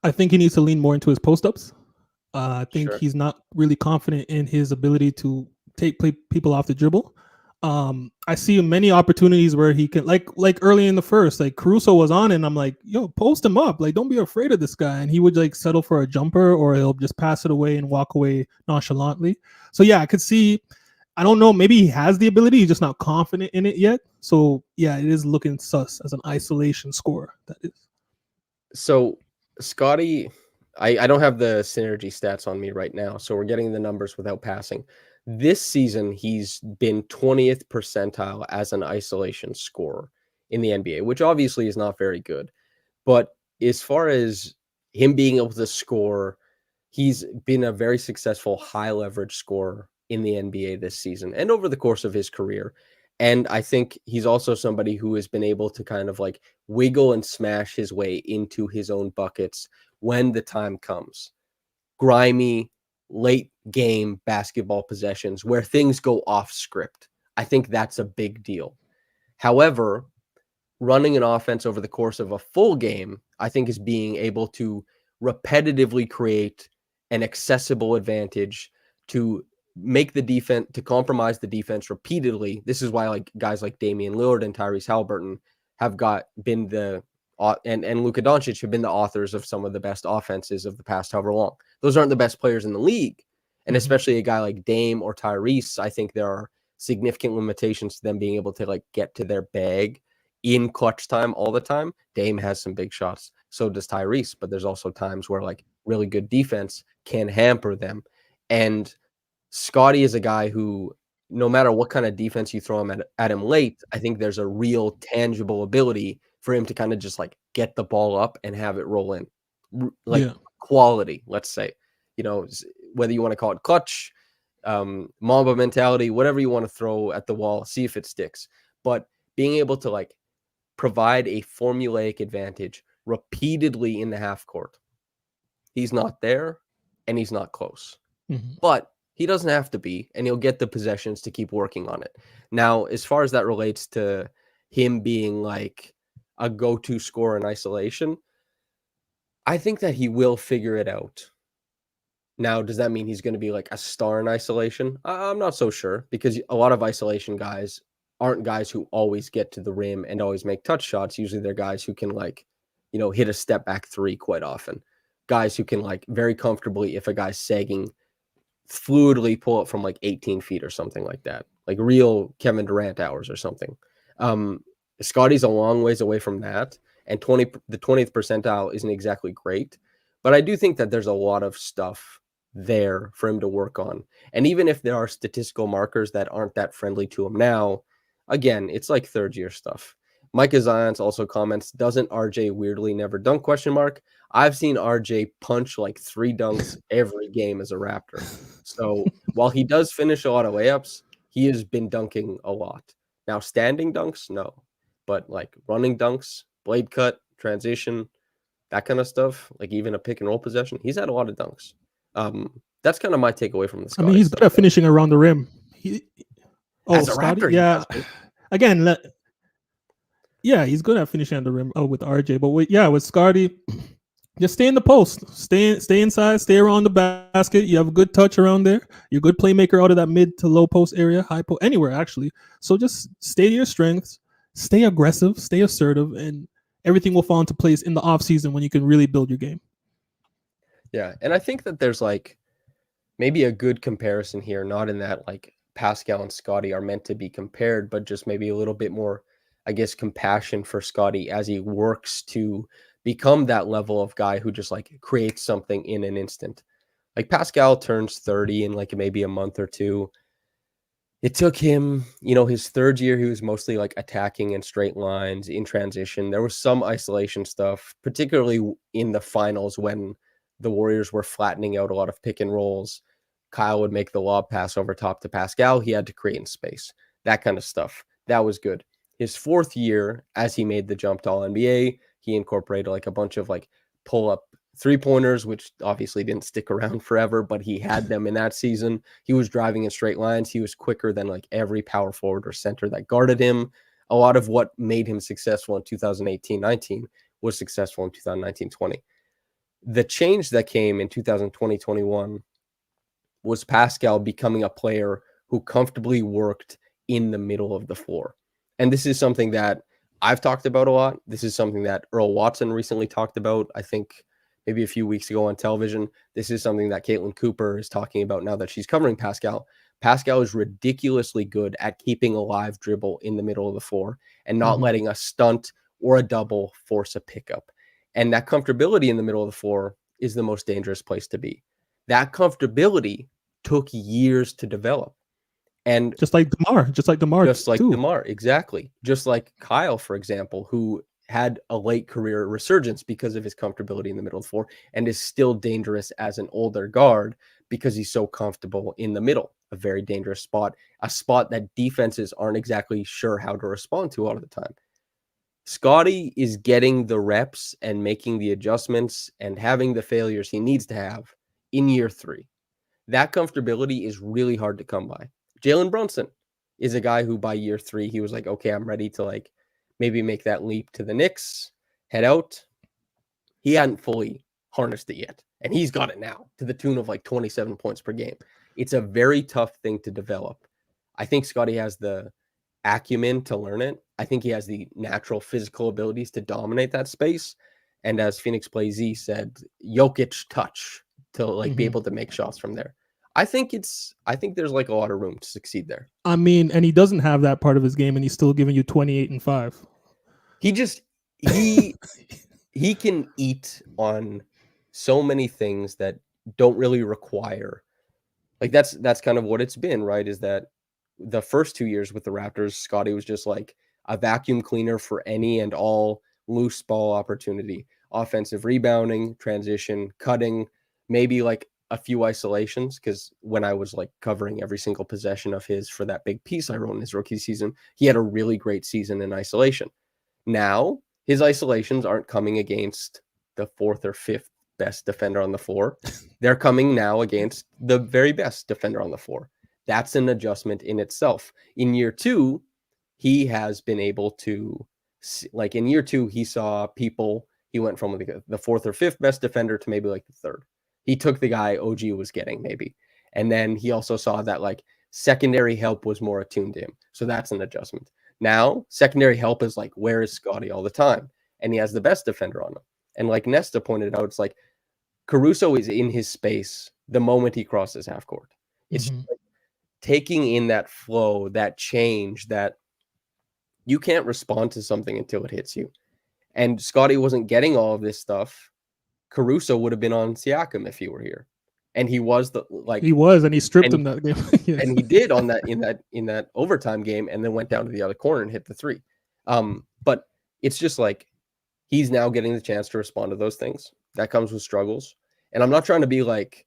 I think he needs to lean more into his post ups. I think Sure. he's not really confident in his ability to take people off the dribble. I see many opportunities where he can, like early in the first, like Caruso was on, and I'm like, yo, post him up, like don't be afraid of this guy, and he would like settle for a jumper or he'll just pass it away and walk away nonchalantly. So yeah, I could see. I don't know. Maybe he has the ability, he's just not confident in it yet. So yeah, it is looking sus as an isolation scorer. That is. So Scottie, I don't have the synergy stats on me right now, so we're getting the numbers without passing. This season, he's been 20th percentile as an isolation scorer in the NBA, which obviously is not very good. But as far as him being able to score, he's been a very successful high leverage scorer in the NBA this season and over the course of his career. And I think he's also somebody who has been able to kind of like wiggle and smash his way into his own buckets when the time comes. Grimy, late game basketball possessions where things go off script. I think that's a big deal. However, running an offense over the course of a full game, I think is being able to repetitively create an accessible advantage to make the defense, to compromise the defense repeatedly. This is why like guys like Damian Lillard and Tyrese Halliburton have been the and Luka Doncic have been the authors of some of the best offenses of the past however long. Those aren't the best players in the league. And especially a guy like Dame or Tyrese, I think there are significant limitations to them being able to like get to their bag in clutch time all the time. Dame has some big shots. So does Tyrese, but there's also times where like really good defense can hamper them. And Scottie is a guy who, no matter what kind of defense you throw him at him late, I think there's a real tangible ability for him to kind of just like get the ball up and have it roll in. Like quality, let's say. You know, whether you want to call it clutch, Mamba mentality, whatever you want to throw at the wall, see if it sticks. But being able to like provide a formulaic advantage repeatedly in the half court. He's not there and he's not close. But he doesn't have to be, and he'll get the possessions to keep working on it. Now, as far as that relates to him being like a go-to scorer in isolation, I think that he will figure it out. Now, does that mean he's going to be like a star in isolation? I'm not so sure, because a lot of isolation guys aren't guys who always get to the rim and always make touch shots. Usually they're guys who can like, you know, hit a step back three quite often. Guys who can like very comfortably, if a guy's sagging, fluidly pull it from like 18 feet or something like that. Like real Kevin Durant hours or something. Scottie's a long ways away from that. And the 20th percentile isn't exactly great. But I do think that there's a lot of stuff there for him to work on. And even if there are statistical markers that aren't that friendly to him now, again, it's like third year stuff. Micah Zions also comments, doesn't RJ weirdly never dunk? Question mark. I've seen RJ punch like 3 dunks every game as a Raptor. So while he does finish a lot of layups, he has been dunking a lot. Now, standing dunks, no. But like running dunks, blade cut, transition, that kind of stuff, like even a pick and roll possession, he's had a lot of dunks. That's kind of my takeaway from the I mean, Scottie he's stuff. good at finishing around the rim. As a Scottie, Raptor, he yeah. does, man. Again, yeah, he's good at finishing at the rim. With RJ, but with Scottie, just stay in the post, stay inside, stay around the basket. You have a good touch around there. You're a good playmaker out of that mid to low post area, high post, anywhere actually. So just stay to your strengths, stay aggressive, stay assertive, and everything will fall into place in the off season when you can really build your game. Yeah, and I think that there's like maybe a good comparison here, not in that like Pascal and Scottie are meant to be compared, but just maybe a little bit more, I guess, compassion for Scottie as he works to become that level of guy who just like creates something in an instant. Like Pascal turns 30 in like maybe a month or two. It took him, you know, his third year, he was mostly like attacking in straight lines in transition. There was some isolation stuff, particularly in the finals when the Warriors were flattening out a lot of pick and rolls. Kyle would make the lob pass over top to Pascal. He had to create in space, that kind of stuff. That was good. His fourth year, as he made the jump to All NBA, he incorporated like a bunch of like pull up three-pointers, which obviously didn't stick around forever, but he had them in that season. He was driving in straight lines. He was quicker than like every power forward or center that guarded him. A lot of what made him successful in 2018-19 was successful in 2019-20. The change that came in 2020-21 was Pascal becoming a player who comfortably worked in the middle of the floor. And this is something that I've talked about a lot. This is something that Earl Watson recently talked about, I think maybe a few weeks ago on television. This is something that Caitlin Cooper is talking about now that she's covering Pascal. Pascal is ridiculously good at keeping a live dribble in the middle of the floor and not letting a stunt or a double force a pickup. And that comfortability in the middle of the floor is the most dangerous place to be. That comfortability took years to develop. And just like DeMar too. DeMar, exactly. Just like Kyle, for example, who had a late career resurgence because of his comfortability in the middle of the floor and is still dangerous as an older guard because he's so comfortable in the middle, a very dangerous spot, a spot that defenses aren't exactly sure how to respond to a lot of the time. Scottie is getting the reps and making the adjustments and having the failures he needs to have in year 3. That comfortability is really hard to come by. Jalen Brunson is a guy who by year 3, he was like, okay, I'm ready to like maybe make that leap to the Knicks, head out. He hadn't fully harnessed it yet. And he's got it now to the tune of like 27 points per game. It's a very tough thing to develop. I think Scottie has the acumen to learn it. I think he has the natural physical abilities to dominate that space. And as Phoenix Play Z said, Jokic touch to like be able to make shots from there. I think there's like a lot of room to succeed there. I mean, and he doesn't have that part of his game, and he's still giving you 28 and 5. He can eat on so many things that don't really require, like that's kind of what it's been, right? Is that the first 2 years with the Raptors, Scottie was just like a vacuum cleaner for any and all loose ball opportunity, offensive rebounding, transition, cutting, maybe like a few isolations. Because when I was like covering every single possession of his for that big piece I wrote in his rookie season, he had a really great season in isolation. Now his isolations aren't coming against the 4th or 5th best defender on the floor. They're coming now against the very best defender on the floor. That's an adjustment in itself. In year 2, he has been able to, like in year 2, he saw people, he went from like the 4th or 5th best defender to maybe like the 3rd. He took the guy OG was getting maybe. And then he also saw that like secondary help was more attuned to him. So that's an adjustment. Now, secondary help is like, where is Scottie all the time? And he has the best defender on him. And like Nesta pointed out, it's like Caruso is in his space the moment he crosses half court. It's like taking in that flow, that change, that you can't respond to something until it hits you. And Scottie wasn't getting all of this stuff. Caruso would have been on Siakam if he were here. And he was and he stripped him that game. Yeah. And he did on that in that overtime game, and then went down to the other corner and hit the 3. But it's just like he's now getting the chance to respond to those things. That comes with struggles. And I'm not trying to be like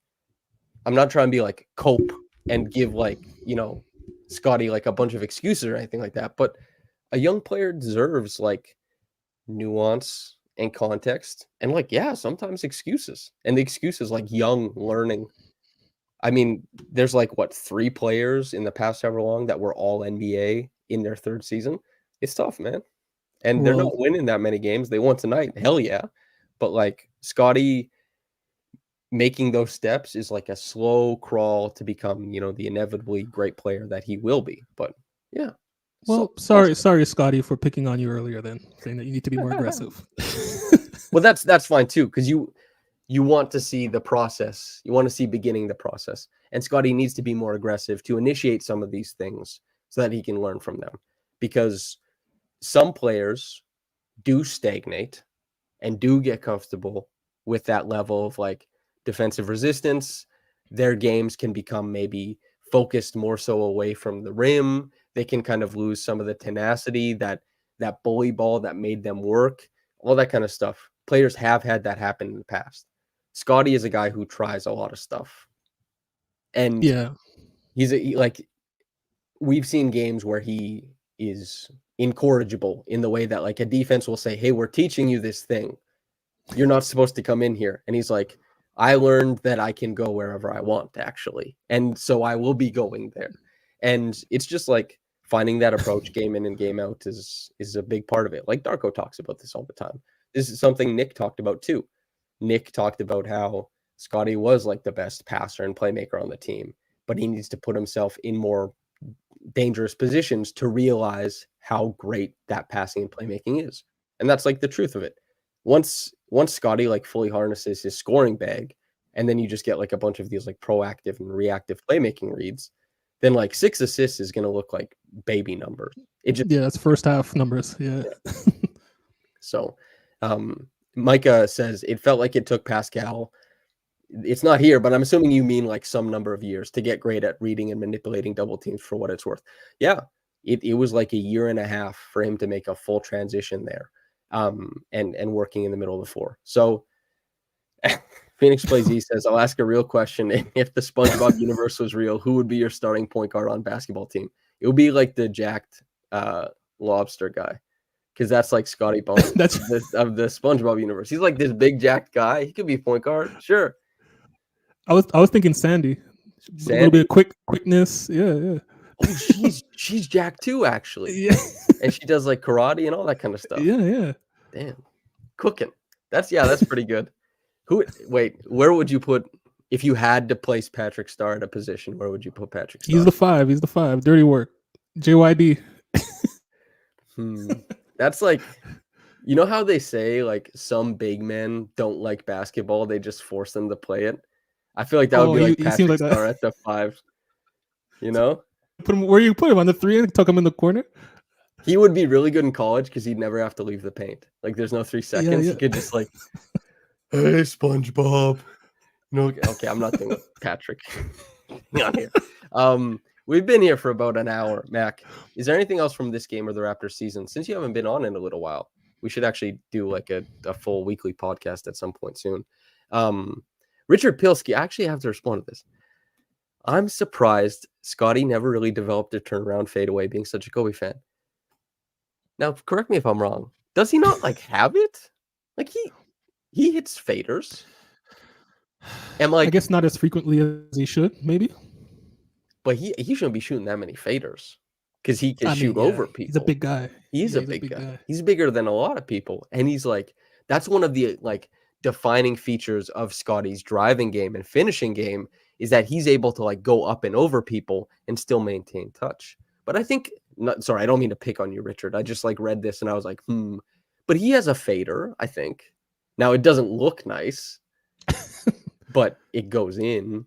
cope and give like, you know, Scottie like a bunch of excuses or anything like that. But a young player deserves like nuance and context and like, yeah, sometimes excuses. And the excuse is like young learning. I mean, there's like 3 players in the past however long that were all NBA in their 3rd season. It's tough, man. And they're not winning that many games. They won tonight. Hell yeah. But like Scottie making those steps is like a slow crawl to become, you know, the inevitably great player that he will be. But yeah. Well, sorry, Scottie, for picking on you earlier then, saying that you need to be more aggressive. Well, that's fine too, because you want to see the process. You want to see beginning the process. And Scottie needs to be more aggressive to initiate some of these things so that he can learn from them. Because some players do stagnate and do get comfortable with that level of like defensive resistance. Their games can become maybe focused more so away from the rim. They can kind of lose some of the tenacity, that bully ball that made them work, all that kind of stuff. Players have had that happen in the past. Scottie is a guy who tries a lot of stuff. And Yeah. We've seen games where he is incorrigible in the way that like a defense will say, hey, we're teaching you this thing. You're not supposed to come in here. And he's like, I learned that I can go wherever I want, actually. And so I will be going there. And it's just like finding that approach game in and game out is a big part of it. Like Darko talks about this all the time. This is something Nick talked about too. Nick talked about how Scottie was like the best passer and playmaker on the team, but he needs to put himself in more dangerous positions to realize how great that passing and playmaking is. And that's like the truth of it. Once Scottie like fully harnesses his scoring bag, and then you just get like a bunch of these like proactive and reactive playmaking reads, then like 6 assists is going to look like baby numbers. That's first half numbers. Yeah. So Micah says it felt like it took Pascal, it's not here, but I'm assuming you mean like some number of years to get great at reading and manipulating double teams, for what it's worth. Yeah, it was like a year and a half for him to make a full transition there, and working in the middle of the floor. So Phoenix Plays E says, I'll ask a real question. If the SpongeBob universe was real, who would be your starting point guard on basketball team? It would be like the jacked lobster guy, because that's like Scottie Barnes of the SpongeBob universe. He's like this big jacked guy. He could be point guard, sure. I was thinking Sandy. A little bit of quickness. Yeah. Oh, she's jacked too, actually. Yeah. And she does like karate and all that kind of stuff. Yeah. Damn. Cooking. That's pretty good. Where would you put, if you had to place Patrick Star at a position, where would you put Patrick Star? He's the 5. Dirty work. JYD. That's like, you know how they say like some big men don't like basketball, they just force them to play it? I feel like that would be like Patrick like Star at the 5. You know? Where you put him, on the 3 and tuck him in the corner? He would be really good in college because he'd never have to leave the paint. Like there's no 3 seconds. Yeah. He could just like, hey, SpongeBob. No, okay, I'm not doing Patrick. Not here. We've been here for about an hour. Mac, is there anything else from this game or the Raptors season? Since you haven't been on in a little while, we should actually do like a full weekly podcast at some point soon. Richard Pilsky, I actually have to respond to this. I'm surprised Scottie never really developed a turnaround fadeaway, being such a Kobe fan. Now, correct me if I'm wrong. Does he not like have it? Like he hits faders. And like, I guess not as frequently as he should, maybe. But he shouldn't be shooting that many faders because he can shoot over people. He's a big guy. He's a big guy. He's bigger than a lot of people. And he's like, that's one of the like defining features of Scottie's driving game and finishing game, is that he's able to like go up and over people and still maintain touch. But I think, sorry, I don't mean to pick on you, Richard. I just like read this and I was like, but he has a fader, I think. Now it doesn't look nice, but it goes in.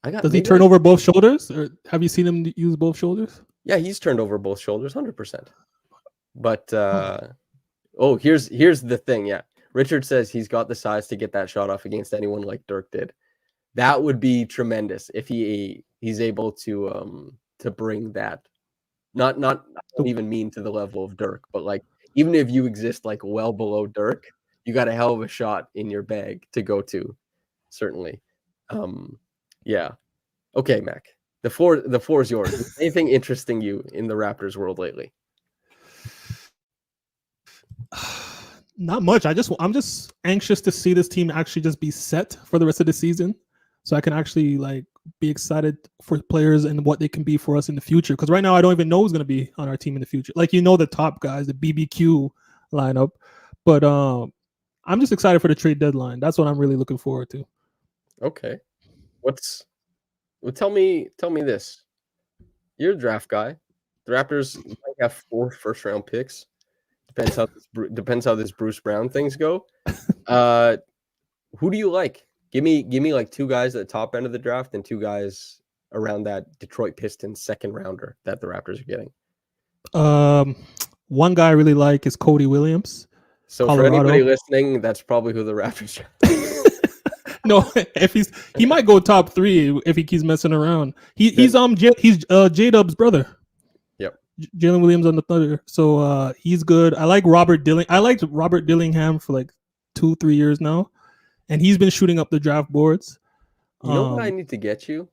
Does he turn over both shoulders, or have you seen him use both shoulders? Yeah, he's turned over both shoulders, 100%. But here's the thing. Yeah, Richard says he's got the size to get that shot off against anyone like Dirk did. That would be tremendous if he's able to bring that. Not I don't even mean to the level of Dirk, but like even if you exist like well below Dirk, you got a hell of a shot in your bag to go to, certainly. Yeah. Okay, Mac. The floor is yours. Is anything interesting you in the Raptors world lately? Not much. I'm just anxious to see this team actually just be set for the rest of the season, so I can actually like be excited for players and what they can be for us in the future. Because right now I don't even know who's going to be on our team in the future. Like, the top guys, the BBQ lineup, but I'm just excited for the trade deadline. That's what I'm really looking forward to. Okay. Tell me this. You're a draft guy. The Raptors might have 4 first-round picks. Depends how this Bruce Brown things go. Who do you like? Give me like 2 guys at the top end of the draft and 2 guys around that Detroit Pistons second rounder that the Raptors are getting. One guy I really like is Cody Williams. So Colorado. For anybody listening, that's probably who the Raptors are. No, if he might go top 3 if he keeps messing around. He's J-Dub's brother. Yep. Jalen Williams on the Thunder. So he's good. I like Robert Dilling. I liked Robert Dillingham for like 2-3 years now, and he's been shooting up the draft boards. You know what I need to get you?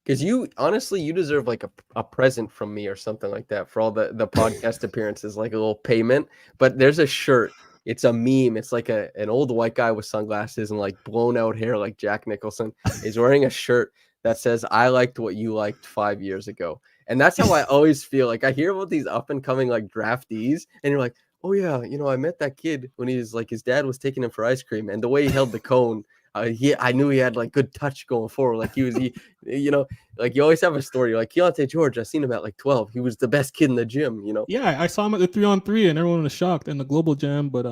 Because you honestly, you deserve like a present from me or something like that for all the podcast appearances, like a little payment. But there's a shirt. It's a meme. It's like an old white guy with sunglasses and like blown out hair like Jack Nicholson is wearing a shirt that says, "I liked what you liked 5 years ago." And that's how I always feel. Like I hear about these up and coming like draftees, and you're like, "Oh yeah, I met that kid when he was like his dad was taking him for ice cream, and the way he held the cone." I knew he had like good touch going forward. Like like you always have a story. Like Keontae George, I seen him at like 12. He was the best kid in the gym. Yeah, I saw him at the 3-on-3, and everyone was shocked in the global jam. But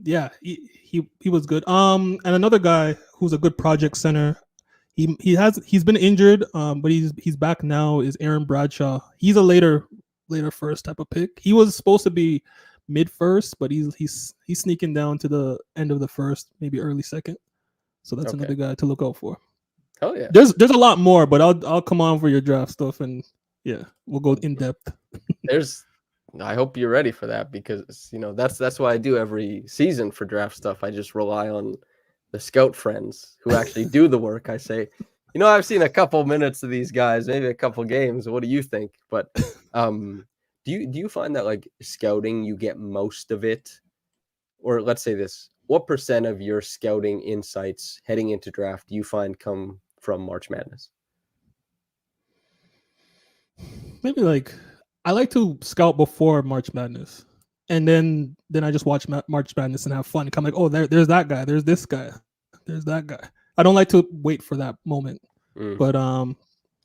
yeah, he was good. And another guy who's a good project center. He's been injured, but he's back now. Is Aaron Bradshaw? He's a later first type of pick. He was supposed to be mid first, but he's sneaking down to the end of the first, maybe early second. So that's another guy to look out for. Oh yeah. There's a lot more, but I'll come on for your draft stuff, and yeah, we'll go in depth. I hope you're ready for that, because that's what I do every season for draft stuff. I just rely on the scout friends who actually do the work. I say, I've seen a couple minutes of these guys, maybe a couple games. What do you think? But do you find that like scouting, you get most of it, or let's say this? What percent of your scouting insights heading into draft do you find come from March Madness? Maybe like I like to scout before March Madness, and then I just watch March Madness and have fun. I'm like, oh, there's that guy, there's this guy, there's that guy. I don't like to wait for that moment, but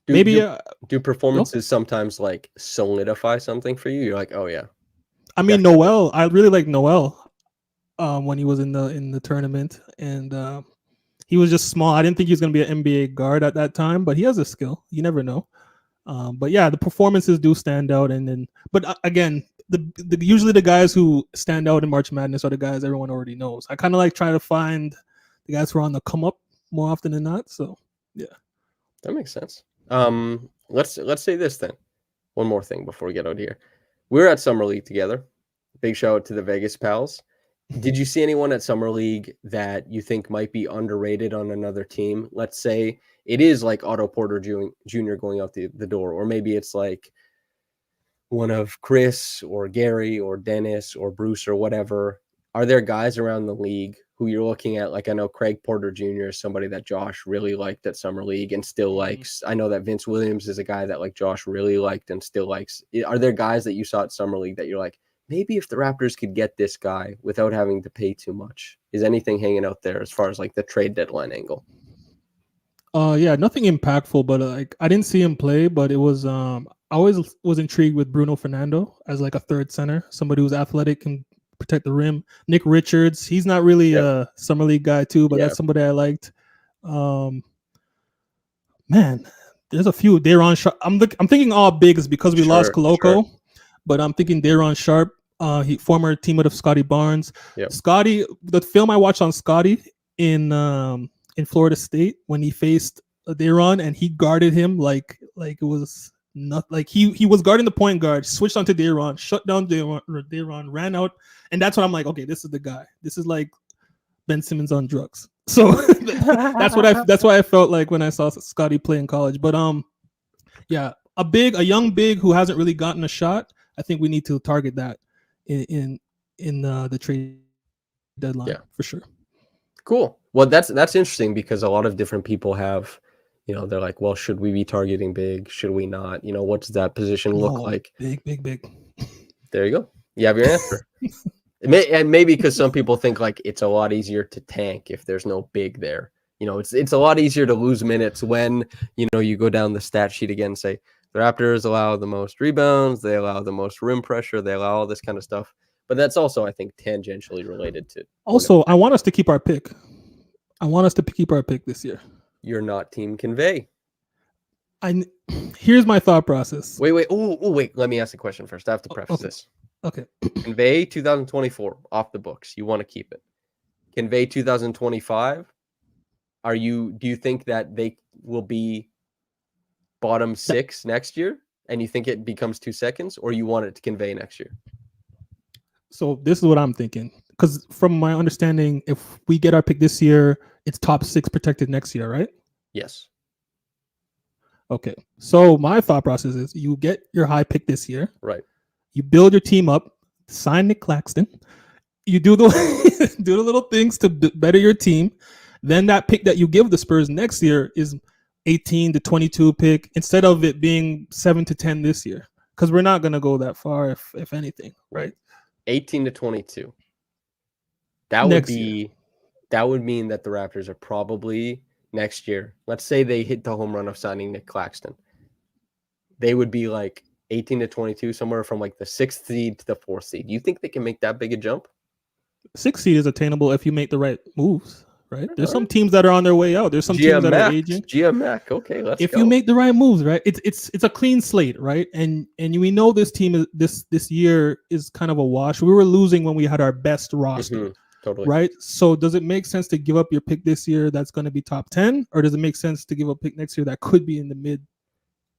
do performances sometimes like solidify something for you? You're like, oh yeah. I mean, definitely. Noel, I really like Noel. When he was in the tournament, and he was just small. I didn't think he was going to be an NBA guard at that time, but he has a skill. You never know. But yeah, the performances do stand out, but again, usually the guys who stand out in March Madness are the guys everyone already knows. I kind of like try to find the guys who are on the come up more often than not. So yeah, that makes sense. Let's say this then. One more thing before we get out of here. We're at Summer League together. Big shout out to the Vegas pals. Did you see anyone at Summer League that you think might be underrated on another team? Let's say it is like Otto Porter Jr. going out the door, or maybe it's like one of Chris or Gary or Dennis or Bruce or whatever. Are there guys around the league who you're looking at? Like I know Craig Porter Jr. is somebody that Josh really liked at Summer League and still likes. I know that Vince Williams is a guy that like Josh really liked and still likes. Are there guys that you saw at Summer League that you're like, maybe if the Raptors could get this guy without having to pay too much? Is anything hanging out there as far as like the trade deadline angle? Yeah, nothing impactful, but like I didn't see him play, but it was I always was intrigued with Bruno Fernando as like a third center, somebody who's athletic and protect the rim. Nick Richards, he's not really a Summer League guy too, but that's somebody I liked. Man, there's a few. Daron Sharp. I'm thinking all bigs because we lost Koloko, but I'm thinking Daron Sharp. He former teammate of Scottie Barnes. Yep. Scottie, the film I watched on Scottie in Florida State when he faced Daron and he guarded him like it was not like he was guarding the point guard, switched onto Daron, shut down Daron, ran out, and that's when I'm like, okay, this is the guy. This is like Ben Simmons on drugs. So that's why I felt like when I saw Scottie play in college. But yeah, a young big who hasn't really gotten a shot. I think we need to target that in the trade deadline for sure. Cool. Well, that's interesting because a lot of different people have, they're like, well, should we be targeting big? Should we not? What does that position look like? Big. There you go. You have your answer. And maybe because some people think like it's a lot easier to tank if there's no big there. It's a lot easier to lose minutes when, you go down the stat sheet again and say the Raptors allow the most rebounds, they allow the most rim pressure, they allow all this kind of stuff. But that's also, I think, tangentially related to. Also, I want us to keep our pick. I want us to keep our pick this year. You're not Team Convey. Here's my thought process. Wait. Wait. Let me ask a question first. I have to preface this. Okay. Convey 2024 off the books. You want to keep it. Convey 2025. do you think that they will be bottom 6 next year, and you think it becomes 2 seconds, or you want it to convey next year? So this is what I'm thinking. Because from my understanding, if we get our pick this year, it's top 6 protected next year, right? Yes. Okay. So my thought process is you get your high pick this year. Right. You build your team up, sign Nick Claxton. You do the do the little things to better your team. Then that pick that you give the Spurs next year is 18 to 22 pick instead of it being 7 to 10 this year. Because we're not gonna go that far if anything, right? 18 to 22. That Next would mean that the Raptors are probably next year. Let's say they hit the home run of signing Nick Claxton. They would be like 18 to 22, somewhere from like the 6th seed to the 4th seed. Do you think they can make that big a jump? 6th seed is attainable if you make the right moves, right? There's some teams that are on their way out. There's some teams that are aging. GMAC, okay, let's go. If you make the right moves, right? It's a clean slate, right? And we know this team is this year is kind of a wash. We were losing when we had our best roster. Totally. Right. So does it make sense to give up your pick this year that's going to be top 10, or does it make sense to give a pick next year that could be in the mid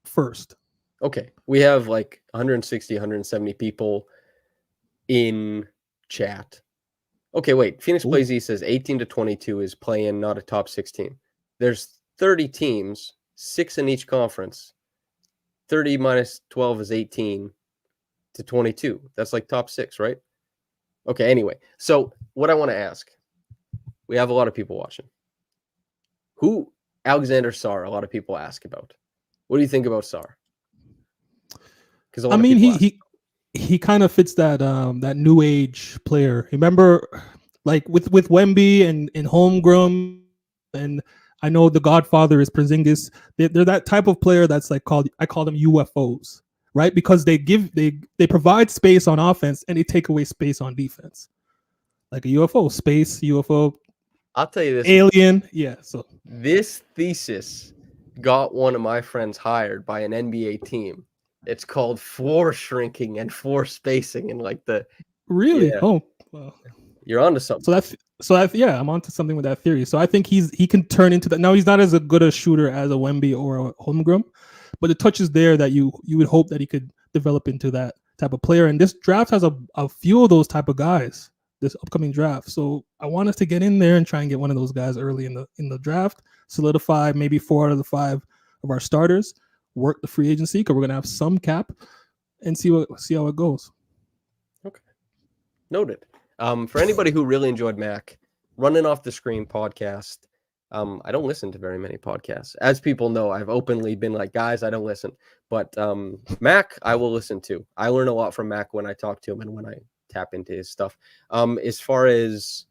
first? Okay. We have like 160, 170 people in chat. Okay, wait. Phoenix Plays East says 18 to 22 is play-in, not a top 16. There's 30 teams, 6 in each conference. 30 minus 12 is 18 to 22. That's like top 6, right? Okay, anyway. So what I want to ask, we have a lot of people watching. Who Alexander Sarr, a lot of people ask about. What do you think about Sarr? Because I mean, he kind of fits that that new age player. Remember, like with Wemby and Holmgren, and I know the Godfather is Porzingis. They're that type of player that's like I call them UFOs, right? Because they provide space on offense and they take away space on defense. Like a UFO, space UFO. I'll tell you this, alien. Yeah. So this thesis got one of my friends hired by an NBA team. It's called floor shrinking and floor spacing, and like the really. Yeah. Oh, well, you're onto something. So that's yeah, I'm onto something with that theory. So I think he can turn into that. Now he's not as good a shooter as a Wemby or a Holmgren, but the touch is there that you would hope that he could develop into that type of player. And this draft has a few of those type of guys. This upcoming draft. So I want us to get in there and try and get one of those guys early in the draft, solidify maybe 4 out of the 5 of our starters, work the free agency because we're gonna have some cap, and see how it goes. Okay, noted. For anybody who really enjoyed Mac, Running Off the Screen podcast. I don't listen to very many podcasts. As people know, I've openly been like, guys, I don't listen. But Mac, I will listen to. I learn a lot from Mac when I talk to him and when I tap into his stuff. As far as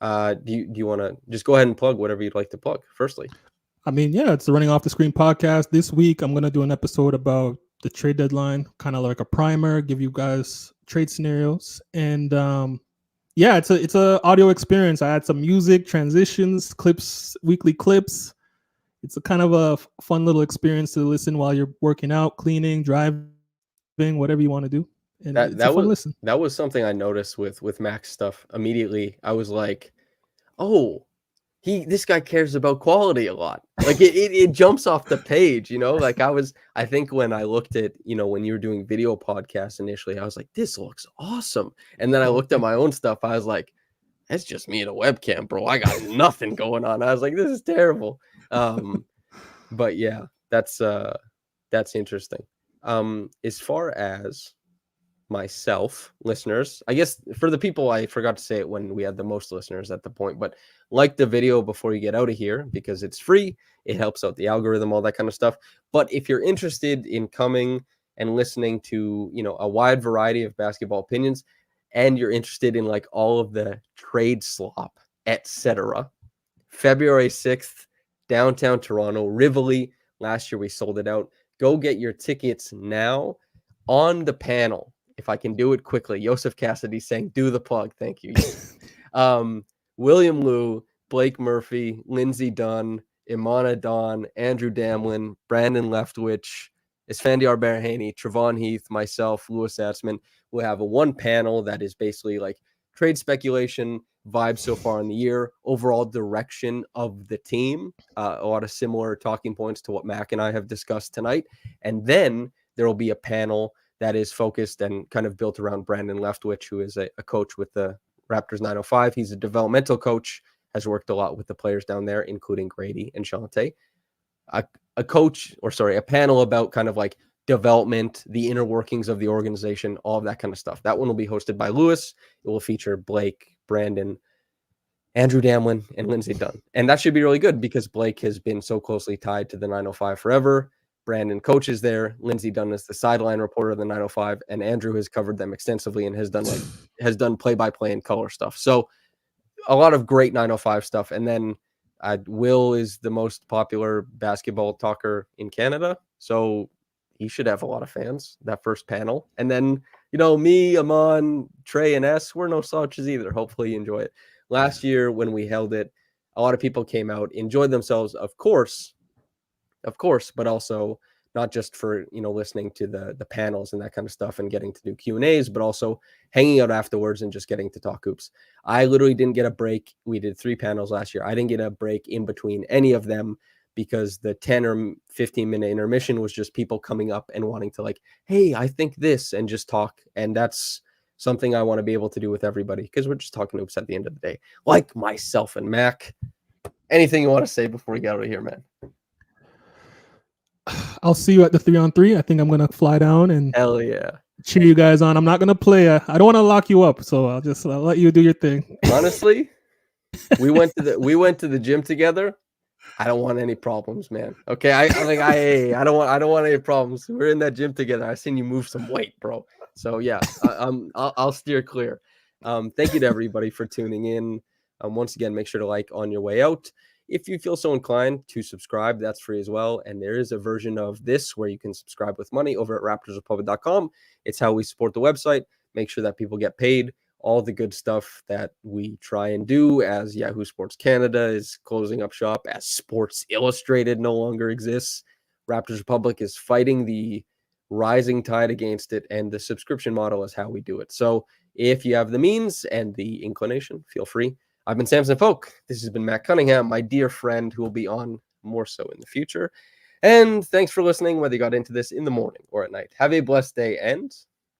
do you want to just go ahead and plug whatever you'd like to plug firstly? I mean, yeah, it's the Running Off the Screen podcast. This week I'm going to do an episode about the trade deadline, kind of like a primer, give you guys trade scenarios, and yeah, it's a audio experience. I add some music, transitions, clips, weekly clips. It's a kind of a fun little experience to listen while you're working out, cleaning, driving, whatever you want to do. And it's a fun listen. That was something I noticed with Mac's stuff. Immediately, I was like, "Oh, this guy cares about quality a lot." Like it jumps off the page, you know. Like I think when I looked at, when you were doing video podcasts initially, I was like, "This looks awesome," and then I looked at my own stuff. I was like, "That's just me and a webcam, bro. I got nothing going on." I was like, "This is terrible." But yeah, that's interesting. As far as myself, listeners, I guess for the people, I forgot to say it when we had the most listeners at the point, but like the video before you get out of here because it's free. It helps out the algorithm, all that kind of stuff. But if you're interested in coming and listening to, a wide variety of basketball opinions, and you're interested in like all of the trade slop, etc., February 6th, downtown Toronto, Rivoli. Last year we sold it out. Go get your tickets now. On the panel, if I can do it quickly, Joseph Cassidy saying, "Do the plug." Thank you. William Liu, Blake Murphy, Lindsey Dunn, Imana Don, Andrew Damlin, Brandon Leftwich, Esfandiar Berhaney, Trevon Heath, myself, Louis Atzman. We'll have a one panel that is basically like trade speculation, vibes so far in the year, overall direction of the team, a lot of similar talking points to what Mac and I have discussed tonight. And then there will be a panel that is focused and kind of built around Brandon Leftwich, who is a coach with the Raptors 905. He's a developmental coach, has worked a lot with the players down there, including Grady and Shante. A panel about kind of like development, the inner workings of the organization, all of that kind of stuff. That one will be hosted by Lewis. It will feature Blake, Brandon, Andrew Damlin, and Lindsay Dunn. And that should be really good because Blake has been so closely tied to the 905 forever. Brandon coaches there. Lindsay Dunn is the sideline reporter of the 905, and Andrew has covered them extensively and has done play-by-play and color stuff. So a lot of great 905 stuff. And then Will is the most popular basketball talker in Canada, so he should have a lot of fans, that first panel. And then, me, Amon, Trey, and S, we're no slouches either. Hopefully you enjoy it. Last year when we held it, a lot of people came out, enjoyed themselves, of course, but also not just for, listening to the panels and that kind of stuff and getting to do Q&As, but also hanging out afterwards and just getting to talk hoops. I literally didn't get a break. We did 3 panels last year. I didn't get a break in between any of them because the 10 or 15-minute intermission was just people coming up and wanting to like, hey, I think this, and just talk. And that's something I want to be able to do with everybody because we're just talking hoops at the end of the day, like myself and Mac. Anything you want to say before we get out of here, man? I'll see you at the 3-on-3. I think I'm gonna fly down and hell yeah, cheer you guys on. I'm not gonna play. I don't want to lock you up, so I'll let you do your thing. Honestly, we went to the gym together. I don't want any problems, man. Okay, I don't want any problems. We're in that gym together. I seen you move some weight, bro. So yeah, I'll steer clear. Thank you to everybody for tuning in. Once again, make sure to like on your way out. If you feel so inclined to subscribe, that's free as well. And there is a version of this where you can subscribe with money over at raptorsrepublic.com. It's how we support the website, make sure that people get paid, all the good stuff that we try and do as Yahoo Sports Canada is closing up shop, as Sports Illustrated no longer exists. Raptors Republic is fighting the rising tide against it, and the subscription model is how we do it. So if you have the means and the inclination, feel free. I've been Samson Folk. This has been Matt Cunningham, my dear friend who will be on more so in the future. And thanks for listening, whether you got into this in the morning or at night. Have a blessed day and